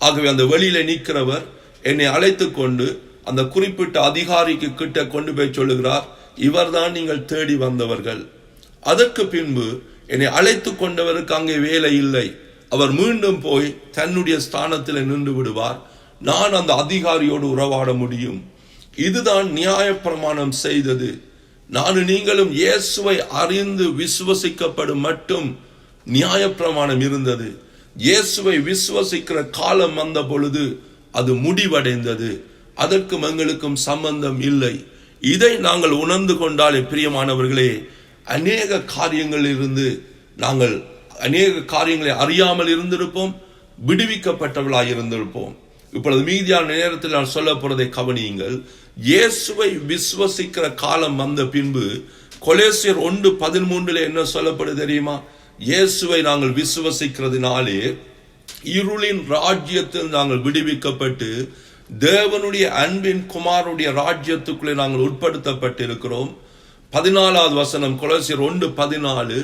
ஆகவே அந்த வெளியில நிற்கிறவர் என்னை அழைத்து கொண்டு அந்த குறிப்பிட்ட அதிகாரிக்கு கிட்ட கொண்டு போய் சொல்லுகிறார், இவர்தான் நீங்கள் தேடி வந்தவர்கள். அதற்கு பின்பு என்னை அழைத்து கொண்டவருக்கு அங்கே வேலை இல்லை. அவர் மீண்டும் போய் தன்னுடைய ஸ்தானத்தில் நின்று விடுவார். நான் அந்த அதிகாரியோடு உறவாட முடியும். இதுதான் நியாயப்பிரமாணம் செய்தது. நானும் நீங்களும் இயேசுவை அறிந்து விசுவசிக்கப்படும் மட்டும் நியாயப்பிரமாணம் இருந்தது. இயேசுவை விசுவசிக்கிற காலம் வந்த பொழுது அது முடிவடைந்தது. அதற்கும் எங்களுக்கும் சம்பந்தம் இல்லை. இதை நாங்கள் உணர்ந்து கொண்டாலே பிரியமானவர்களே, அநேக காரியங்களை அறியாமல் இருந்திருப்போம், விடுவிக்கப்பட்டவர்களாக இருந்திருப்போம். இப்பொழுது மீதியான நேரத்தில் நான் சொல்ல போறதை கவனியுங்கள். இயேசுவை விசுவசிக்கிற காலம் வந்த பின்பு கொலோசியர் 1:13 என்ன சொல்லப்படுது தெரியுமா? இயேசுவை நாங்கள் விசுவசிக்கிறதுனாலே இருளின் ராஜ்யத்தில் நாங்கள் விடுவிக்கப்பட்டு தேவனுடைய அன்பின் குமாரனுடைய ராஜ்யத்துக்குள்ளே நாங்கள் உட்படுத்தப்பட்டிருக்கிறோம். 14வது வசனம் கொலோசியர் 1:14,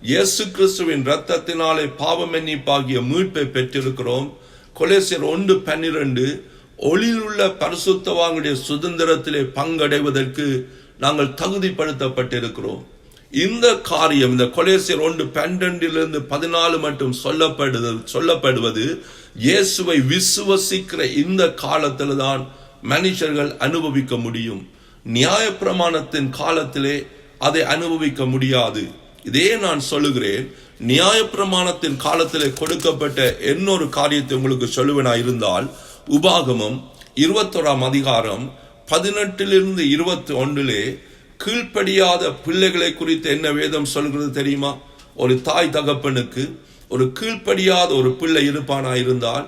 இயேசு கிறிஸ்துவின் இரத்தத்தினாலே பாவ மன்னிப்பாகிய மீட்பை பெற்றிருக்கிறோம். கொலோசியர் 1:12, ஒளியில் உள்ள பரிசுத்தவான்களுடைய சுதந்திரத்திலே பங்கடைவதற்கு நாங்கள் தகுதிப்படுத்தப்பட்டிருக்கிறோம். இந்த காரியம் இந்த கொலோசியர் 1:12-14 மட்டும் சொல்லப்படுவது இயேசுவை விசுவசிக்கிற இந்த காலத்தில் தான் மனுஷர்கள் அனுபவிக்க முடியும். நியாயப்பிரமாணத்தின் காலத்திலே அதை அனுபவிக்க முடியாது. இதே நான் சொல்லுகிறேன். நியாயப்பிரமாணத்தின் காலத்திலே கொடுக்கப்பட்ட இன்னொரு காரியத்தை உங்களுக்கு சொல்லுவேனா இருந்தால், உபாகமம் 21ஆம் அதிகாரம் 18-21 கீழ்ப்படியாத பிள்ளைகளை குறித்து என்ன வேதம் சொல்கிறது தெரியுமா? ஒரு தாய் தகப்பனுக்கு ஒரு கீழ்ப்படியாத ஒரு பிள்ளை இருப்பானா இருந்தால்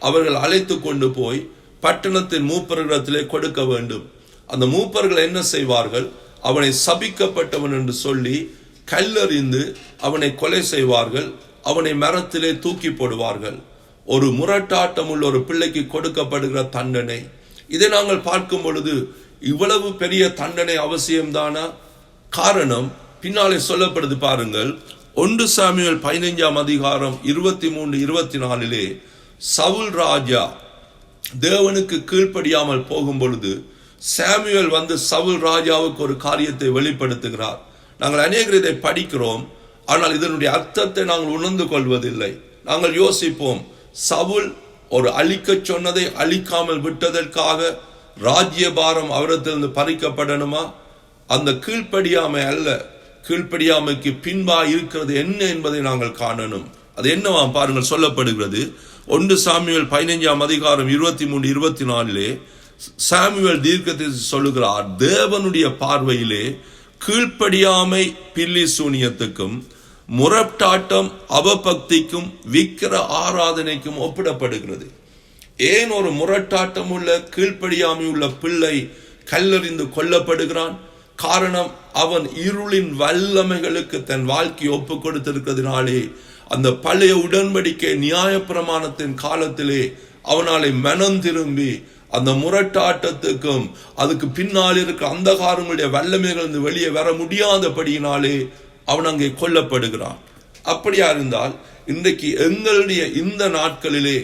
அவர்கள் அழைத்து கொண்டு போய் பட்டணத்தின் மூப்பர்களிடத்திலே கொடுக்க வேண்டும். அந்த மூப்பர்கள் என்ன செய்வார்கள்? அவனை சபிக்கப்பட்டவன் என்று சொல்லி கல்லறிந்து அவனை கொலை செய்வார்கள். அவனை மரத்திலே தூக்கி போடுவார்கள். ஒரு முரட்டாட்டம் உள்ள ஒரு பிள்ளைக்கு கொடுக்கப்படுகிற தண்டனை. இதை நாங்கள் பார்க்கும் பொழுது இவ்வளவு பெரிய தண்டனை அவசியம்தானா? காரணம் பின்னாலே சொல்லப்படுது பாருங்கள். 1 சாமுவேல் 15ஆம் அதிகாரம் 23-24 சவுல் ராஜா தேவனுக்கு கீழ்ப்படியாமல் போகும் பொழுது சாமுவேல் வந்து சவுல் ராஜாவுக்கு ஒரு காரியத்தை வெளிப்படுத்துகிறார். நாங்கள் அநேகர் இதை படிக்கிறோம், ஆனால் இதனுடைய அர்த்தத்தை நாங்கள் உணர்ந்து கொள்வதில்லை. நாங்கள் யோசிப்போம், சவுல் ஒரு அழிக்க சொன்னதை அழிக்காமல் விட்டதற்காக ராஜ்யபாரம் அவரிடத்திலிருந்து பறிக்கப்படணுமா? அந்த கீழ்ப்படியாமை அல்ல, கீழ்ப்படியாமைக்கு பின்பா இருக்கிறது என்ன என்பதை நாங்கள் காணணும். அது என்னவாம் பாருங்கள், சொல்லப்படுகிறது 1 சாமுவேல் 15ஆம் அதிகாரம் 23-24 சாமுவேல் தீர்க்கதரிசி சொல்லுகிறார், தேவனுடைய பார்வையிலே கீழ்ப்படியாமை பில்லி சூனியத்துக்கும் முரட்டாட்டம் அவபக்திக்கும் விக்கிர ஆராதனைக்கும் ஒப்பிடப்படுகிறது. ஏன் ஒரு முரட்டாட்டம் உள்ள கீழ்ப்படியாமை உள்ள பிள்ளை கல்லறிந்து கொல்லப்படுகிறான்? காரணம், அவன் இருளின் வல்லமைகளுக்கு தன் வாழ்க்கையை ஒப்பு கொடுத்திருக்கிறதுனாலே அந்த பழைய உடன்படிக்கை நியாயப்பிரமாணத்தின் காலத்திலே அவனாலே மனம் திரும்பி அந்த முரட்டாட்டத்துக்கும் அதுக்கு பின்னால் இருக்கிற அந்தகாரங்களுடைய வல்லமைகள் வெளியே வர முடியாதபடியினாலே அவன் அங்கே கொல்லப்படுகிறான். அப்படியா இருந்தால் இன்றைக்கு எங்களுடைய இந்த நாட்களிலே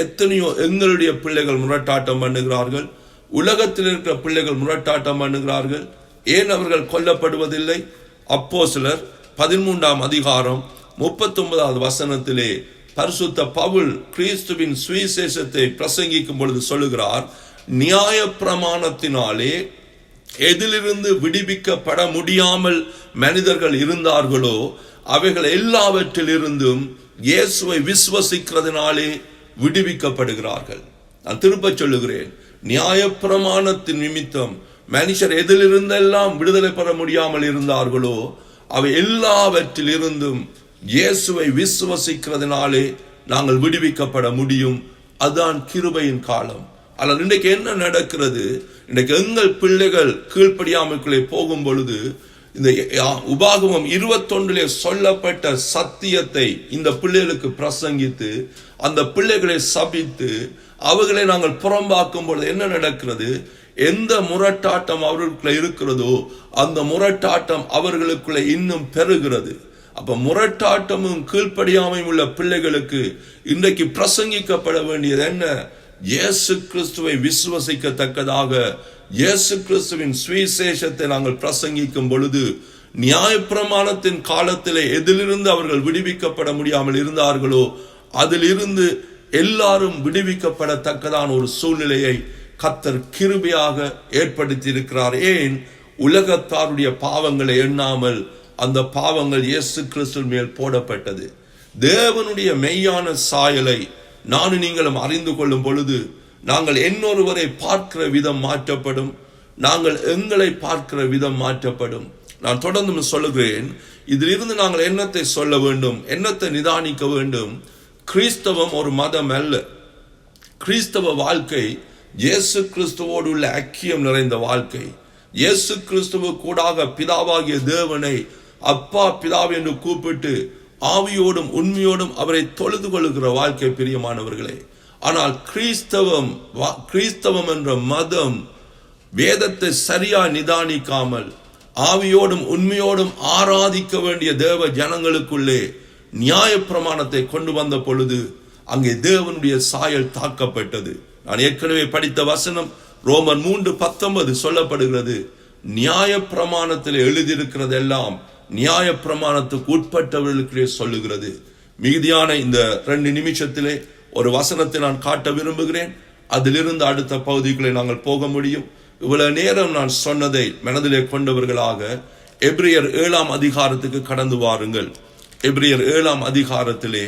எத்தனையோ எங்களுடைய பிள்ளைகள் முரட்டாட்டம் பண்ணுகிறார்கள். உலகத்தில் இருக்கிற பிள்ளைகள் முரட்டாட்டம் பண்ணுகிறார்கள். ஏன் அவர்கள் கொல்லப்படுவதில்லை? அப்போஸ்தலர் 13ஆம் அதிகாரம் 39வது வசனத்திலே பரிசுத்த பவுல் கிறிஸ்துவின் சுவிசேஷத்தை பிரசங்கிக்கும் பொழுது சொல்லுகிறார், நியாயப்பிரமாணத்தினாலே எதிலிருந்து விடுவிக்கப்பட முடியாமல் மனிதர்கள் இருந்தார்களோ அவைகள் எல்லாவற்றிலிருந்தும் இயேசுவை விசுவசிக்கிறதுனாலே விடுவிக்கப்படுகிறார்கள். நான் திரும்ப சொல்லுகிறேன், நியாயப்பிரமாணத்தின் நிமித்தம் மனுஷர் எதிலிருந்தெல்லாம் விடுதலை பெற முடியாமல் இருந்தார்களோ அவை எல்லாவற்றிலிருந்தும் இயேசுவை விசுவசிக்கிறதுனாலே நாங்கள் விடுவிக்கப்பட முடியும். அதுதான் கிருபையின் காலம். ஆனால் இன்றைக்கு என்ன நடக்கிறது? இன்றைக்கு எங்கள் பிள்ளைகள் கீழ்ப்படியாமைக்குள்ளே போகும் பொழுது இந்த உபாகமம் 21 சொல்லப்பட்ட சத்தியத்தை இந்த பிள்ளைகளுக்கு பிரசங்கித்து அந்த பிள்ளைகளை சபித்து அவர்களை நாங்கள் புறம்பாக்கும் பொழுது என்ன நடக்கிறது? எந்த முரட்டாட்டம் அவர்களுக்குள்ள இருக்கிறதோ அந்த முரட்டாட்டம் அவர்களுக்குள்ள இன்னும் பெருகிறது. அப்ப முரட்டாட்டமும் கீழ்ப்படியாமையும் உள்ள பிள்ளைகளுக்கு இன்றைக்கு பிரசங்கிக்கப்பட வேண்டியது என்ன? இயேசு கிறிஸ்துவை விசுவசிக்கத்தக்கதாக இயேசு கிறிஸ்துவின் சுவிசேஷத்தை நாங்கள் பிரசங்கிக்கும் பொழுது நியாயப்பிரமாணத்தின் காலத்திலே எதிலிருந்து அவர்கள் விடுவிக்கப்பட முடியாமல் இருந்தார்களோ அதிலிருந்து எல்லாரும் விடுவிக்கப்படத்தக்கதான ஒரு சூழ்நிலையை கர்த்தர் கிருபையாக ஏற்படுத்தி இருக்கிறார். ஏன்? உலகத்தாருடைய பாவங்களை எண்ணாமல் அந்த பாவங்கள் இயேசு கிறிஸ்து மேல் போடப்பட்டது. தேவனுடைய மெய்யான சாயலை நானும் நீங்களும் அறிந்து கொள்ளும் பொழுது நாங்கள் இன்னொருவரை பார்க்கிற விதம் மாற்றப்படும், நாங்கள் எங்களை பார்க்கிற விதம் மாற்றப்படும். நான் தொடர்ந்து சொல்லுகிறேன், இதிலிருந்து நாங்கள் என்னத்தை சொல்ல வேண்டும், என்னத்தை நிதானிக்க வேண்டும்? கிறிஸ்தவம் ஒரு மதம் அல்ல. கிறிஸ்தவ வாழ்க்கை இயேசு கிறிஸ்துவோடு உள்ள ஐக்கியம் நிறைந்த வாழ்க்கை. இயேசு கிறிஸ்துவ கூடாக பிதாவாகிய தேவனை அப்பா பிதாவை என்று கூப்பிட்டு ஆவியோடும் உண்மையோடும் அவரை தொழுது கொள்ளுகிற வாழ்க்கை பிரியமானவர்களே. ஆனால் கிறிஸ்தவம் என்ற மதம் வேதத்தை சரியா நிதானிக்காமல் ஆவியோடும் உண்மையோடும் ஆராதிக்க வேண்டிய தேவ ஜனங்களுக்குள்ளே நியாயப்பிரமாணத்தை கொண்டு வந்த பொழுது அங்கே தேவனுடைய சாயல் தாக்கப்பட்டது. நான் ஏற்கனவே படித்த வசனம் ரோமர் 3:19 சொல்லப்படுகிறது. நியாயப்பிரமாணத்தில் எழுதியிருக்கிறதெல்லாம் நியாயப்பிரமாணத்துக்கு உட்பட்டவர்களுக்கு சொல்லுகிறது. மீதியான இந்த 2 நிமிஷத்திலே ஒரு வசனத்தை நான் காட்ட விரும்புகிறேன். அதிலிருந்து அடுத்த பகுதிகளை நாங்கள் போக முடியும். இவ்வளவு நேரம் நான் சொன்னதை மனதிலே கொண்டவர்களாக எபிரியர் 7ஆம் அதிகாரத்துக்கு கடந்து வாருங்கள். எபிரியர் 7ஆம் அதிகாரத்திலே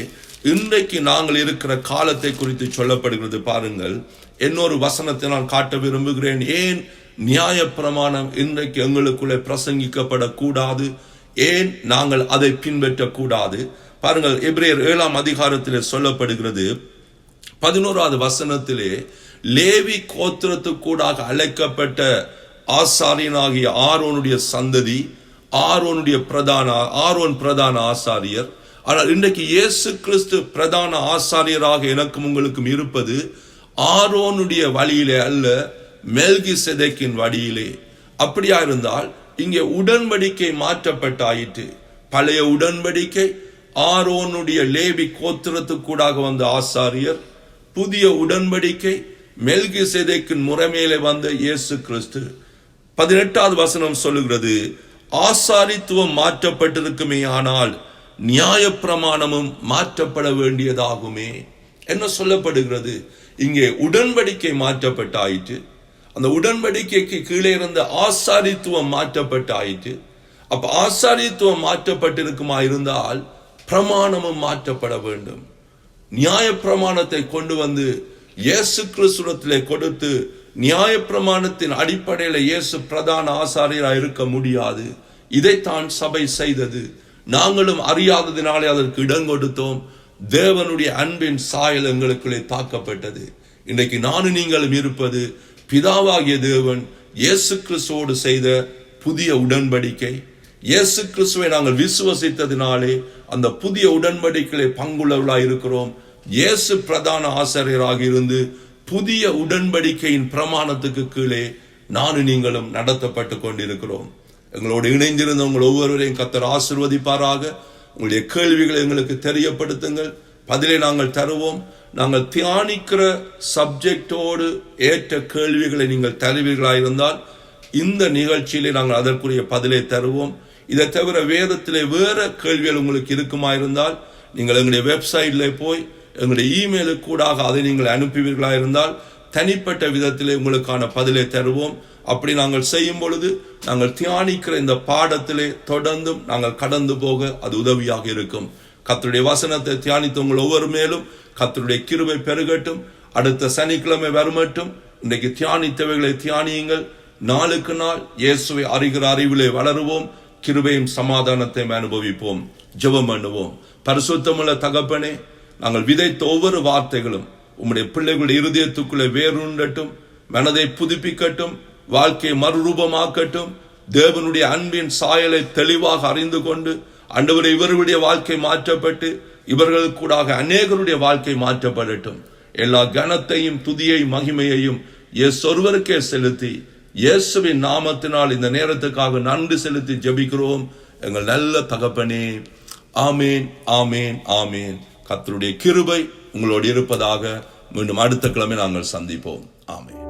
இன்றைக்கு நாங்கள் இருக்கிற காலத்தை குறித்து சொல்லப்படுகிறது. பாருங்கள், இன்னொரு வசனத்தை நான் காட்ட விரும்புகிறேன். ஏன் நியாயப்பிரமாணம் இன்றைக்கு எங்களுக்குள்ளே பிரசங்கிக்கப்படக்கூடாது, ஏன் நாங்கள் அதை பின்பற்றக்கூடாது? பாருங்கள், எபிரியர் 7ஆம் அதிகாரத்திலே சொல்லப்படுகிறது 11வது வசனத்திலே, லேவி கோத்திரத்துக்கூடாக அழைக்கப்பட்ட ஆசாரியனாகிய ஆரோனுடைய சந்ததி, ஆரோன் பிரதான ஆசாரியர். ஆனால் இன்றைக்கு இயேசு கிறிஸ்து பிரதான ஆசாரியராக எனக்கும் உங்களுக்கும் இருப்பது ஆரோனுடைய வழியிலே அல்ல, மெல்கிசேதேக்கின் வழியிலே. அப்படியா இருந்தால் இங்கே உடன்படிக்கை மாற்றப்பட்டாயிற்று. பழைய உடன்படிக்கை ஆரோனுடைய லேவி கோத்திரத்துக்கூடாக வந்த ஆசாரியர், புதிய உடன்படிக்கை மெல்கிசேதேக்கின் முறைமையிலே வந்த இயேசு கிறிஸ்து. 18வது வசனம் சொல்லுகிறது, ஆசாரித்துவம் மாற்றப்பட்டிருக்குமே ஆனால் நியாயப்பிரமாணமும் மாற்றப்பட வேண்டியதாகுமே. என்ன சொல்லப்படுகிறது? இங்கே உடன்படிக்கை மாற்றப்பட்டாயிற்று. அந்த உடன்படிக்கைக்கு கீழே இருந்த ஆசாரித்துவம் மாற்றப்பட்டாயிற்று. அப்ப ஆசாரித்துவம் மாற்றப்பட்டிருக்குமா இருந்தால் பிரமாணமும் மாற்றப்பட வேண்டும். நியாய பிரமாணத்தை கொண்டு வந்து இயேசு கிறிஸ்துவிலே கொடுத்து நியாயப்பிரமாணத்தின் அடிப்படையில் இயேசு பிரதான ஆசாரியராக இருக்க முடியாது. இதைத்தான் சபை செய்தது. நாங்களும் அறியாததினாலே அதற்கு இடம் கொடுத்தோம். தேவனுடைய அன்பின் சாயல் எங்களுக்குள்ளே தாக்கப்பட்டது. இன்றைக்கு நானும் நீங்களும் இருப்பது பிதாவாகிய தேவன் இயேசு கிறிஸ்துவோடு செய்த புதிய உடன்படிக்கை. இயேசு கிறிஸ்துவை நாங்கள் விசுவசித்ததினாலே அந்த புதிய உடன்படிக்கையிலே பங்குள்ளவர்களாக இருக்கிறோம். இயேசு பிரதான ஆசாரியராக இருந்து புதிய உடன்படிக்கையின் பிரமாணத்துக்கு கீழே நானும் நீங்களும் நடத்தப்பட்டு கொண்டிருக்கிறோம். எங்களோடு இணைந்திருந்த உங்கள் ஒவ்வொருவரையும் கர்த்தர் ஆசீர்வதிப்பாராக. உங்களுடைய கேள்விகளை எங்களுக்கு தெரியப்படுத்துங்கள், பதிலை நாங்கள் தருவோம். நாங்கள் தியானிக்கிற சப்ஜெக்டோடு ஏற்ற கேள்விகளை நீங்கள் தருவீர்களாயிருந்தால் இந்த நிகழ்ச்சியிலே நாங்கள் அதற்குரிய பதிலை தருவோம். இதை தவிர வேதத்திலே வேற கேள்விகள் உங்களுக்கு இருக்குமாயிருந்தால் நீங்கள் எங்களுடைய வெப்சைட்ல போய் எங்களுடைய இமெயிலுக்கு கூடாக அதை நீங்கள் அனுப்புவீர்களாயிருந்தால் தனிப்பட்ட விதத்திலே உங்களுக்கான பதிலை தருவோம். அப்படி நாங்கள் செய்யும் பொழுது நாங்கள் தியானிக்கிற இந்த பாடத்திலே தொடர்ந்தும் நாங்கள் கடந்து போக அது உதவியாக இருக்கும். கர்த்தருடைய வசனத்தை தியானித்து உங்கள் ஒவ்வொரு மேலும் கர்த்தருடைய கிருபை பெருகட்டும். அடுத்த சனிக்கிழமை வருமட்டும் இன்றைக்கு தியானித்தவைகளை தியானியுங்கள். நாளுக்கு நாள் இயேசுவை அறிகிற அறிவிலே வளருவோம். கிருபையும் சமாதானத்தையும் அனுபவிப்போம். ஜெபம் பண்ணுவோம். பரிசுத்தமுள்ள தகப்பனே, நாங்கள் விதைத்த ஒவ்வொரு வார்த்தைகளும் உம்முடைய பிள்ளைகளுடைய இருதயத்துக்குள்ளே வேறுண்டட்டும், மனதை புதுப்பிக்கட்டும், வாழ்க்கையை மறுரூபமாக்கட்டும். தேவனுடைய அன்பின் சாயலை தெளிவாக அறிந்து கொண்டு ஆண்டவரே இவர்களுடைய வாழ்க்கை மாற்றப்பட்டு இவர்களுக்கு கூடாக அநேகருடைய வாழ்க்கை மாற்றப்படட்டும். எல்லா கனத்தையும் துதியையும் மகிமையையும் இயேசு ஒருவருக்கே செலுத்தி இயேசுவின் நாமத்தினால் இந்த நேரத்துக்காக நன்றி செலுத்தி ஜெபிக்கிறோம் எங்கள் நல்ல தகப்பனே. ஆமேன், ஆமேன், ஆமேன். கர்த்தருடைய கிருபை உங்களோடு இருப்பதாக. மீண்டும் அடுத்த கிழமை நாங்கள் சந்திப்போம். ஆமேன்.